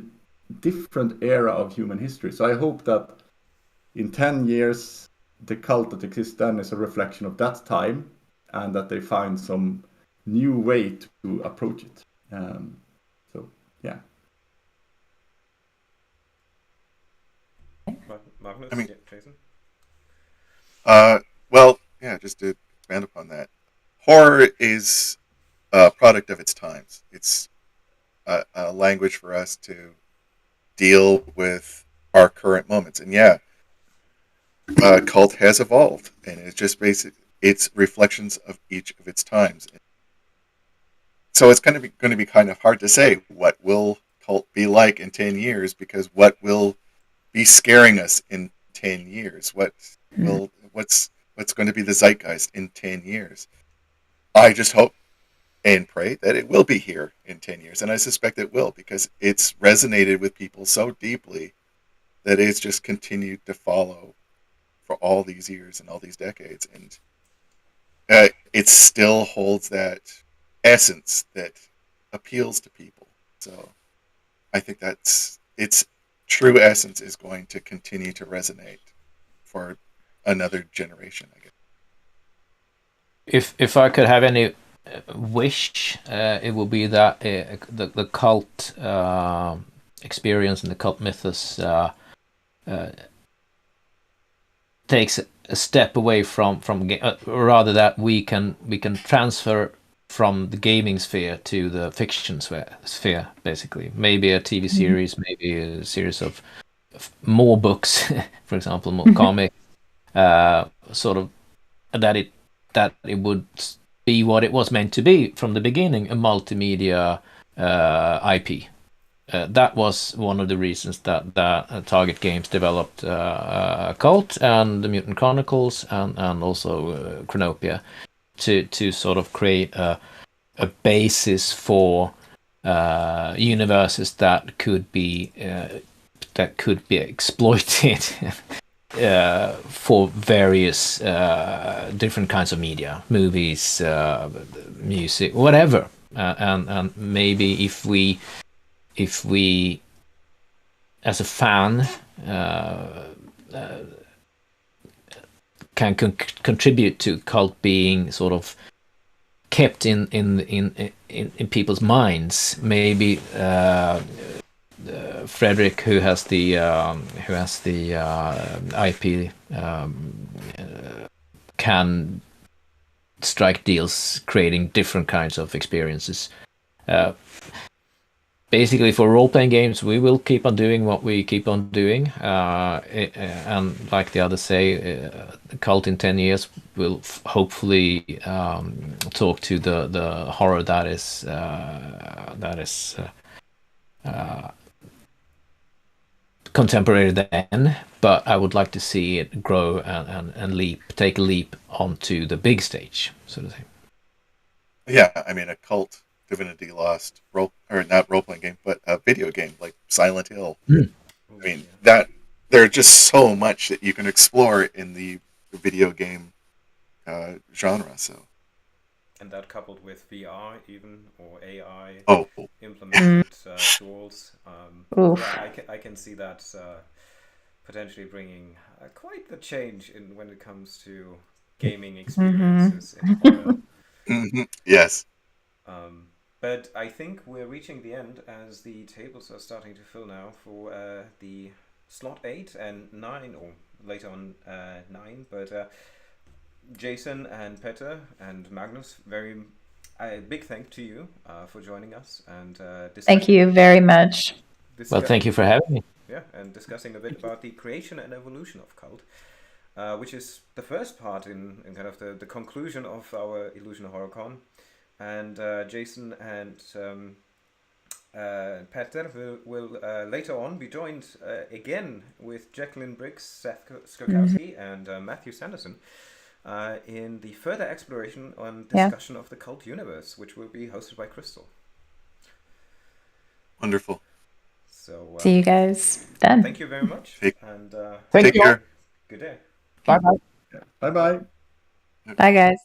different era of human history. So I hope that in 10 years, the Cult that exists then is a reflection of that time, and that they find some new way to approach it. So, yeah. Magnus, I mean, Jason? Well, yeah, just to expand upon that. Horror is a product of its times. It's a language for us to deal with our current moments. And yeah, Cult has evolved, and it's just it's reflections of each of its times. So it's going to be kind of hard to say what will Cult be like in 10 years, because what will be scaring us in 10 years? What's going to be the zeitgeist in 10 years? I just hope and pray that it will be here in 10 years, and I suspect it will, because it's resonated with people so deeply that it's just continued to follow for all these years and all these decades, and it still holds that essence that appeals to people. So I think that's its true essence is going to continue to resonate for another generation, I guess. If I could have any wish, it would be that the Cult experience and the Cult mythos takes a step away from rather that we can transfer from the gaming sphere to the fiction sphere, basically. Maybe a TV series, maybe a series of more books, for example, more comics, sort of that it would be what it was meant to be from the beginning, a multimedia IP. That was one of the reasons that Target Games developed Cult and the Mutant Chronicles and also Chronopia to sort of create a basis for universes that could be exploited for various different kinds of media, movies, music, whatever, and maybe if we if we, as a fan, can contribute to cult being sort of kept in people's minds. Maybe Frederick, who has the IP, can strike deals, creating different kinds of experiences. Basically, for role-playing games, we will keep on doing what we keep on doing, and like the others say, Cult in 10 years will hopefully talk to the horror that is contemporary then. But I would like to see it grow and take a leap onto the big stage, sort of thing. Yeah, I mean, a Cult Divinity Lost not role playing game, but a video game like Silent Hill. Mm. I mean, that there's just so much that you can explore in the video game genre. So, and that coupled with VR even, or AI oh, implemented tools, Oof. yeah, I can see that potentially bringing quite the change in when it comes to gaming experiences in horror. yes. But I think we're reaching the end as the tables are starting to fill now for the slot 8 and 9, or later on 9. But Jason and Petter and Magnus, very big thank to you for joining us and Thank you very much. Well, thank you for having me. Yeah, and discussing a bit about the creation and evolution of Cult, which is the first part in kind of the conclusion of our Illusion HorrorCon. And Jason and Petter will later on be joined again with Jacqueline Briggs, Seth Skokowski, and Matthew Sanderson in the further exploration and discussion of the Cult universe, which will be hosted by Crystal. Wonderful. So see you guys then. Thank you very much. And Take care. Good day. Bye bye. Bye bye. Bye, guys.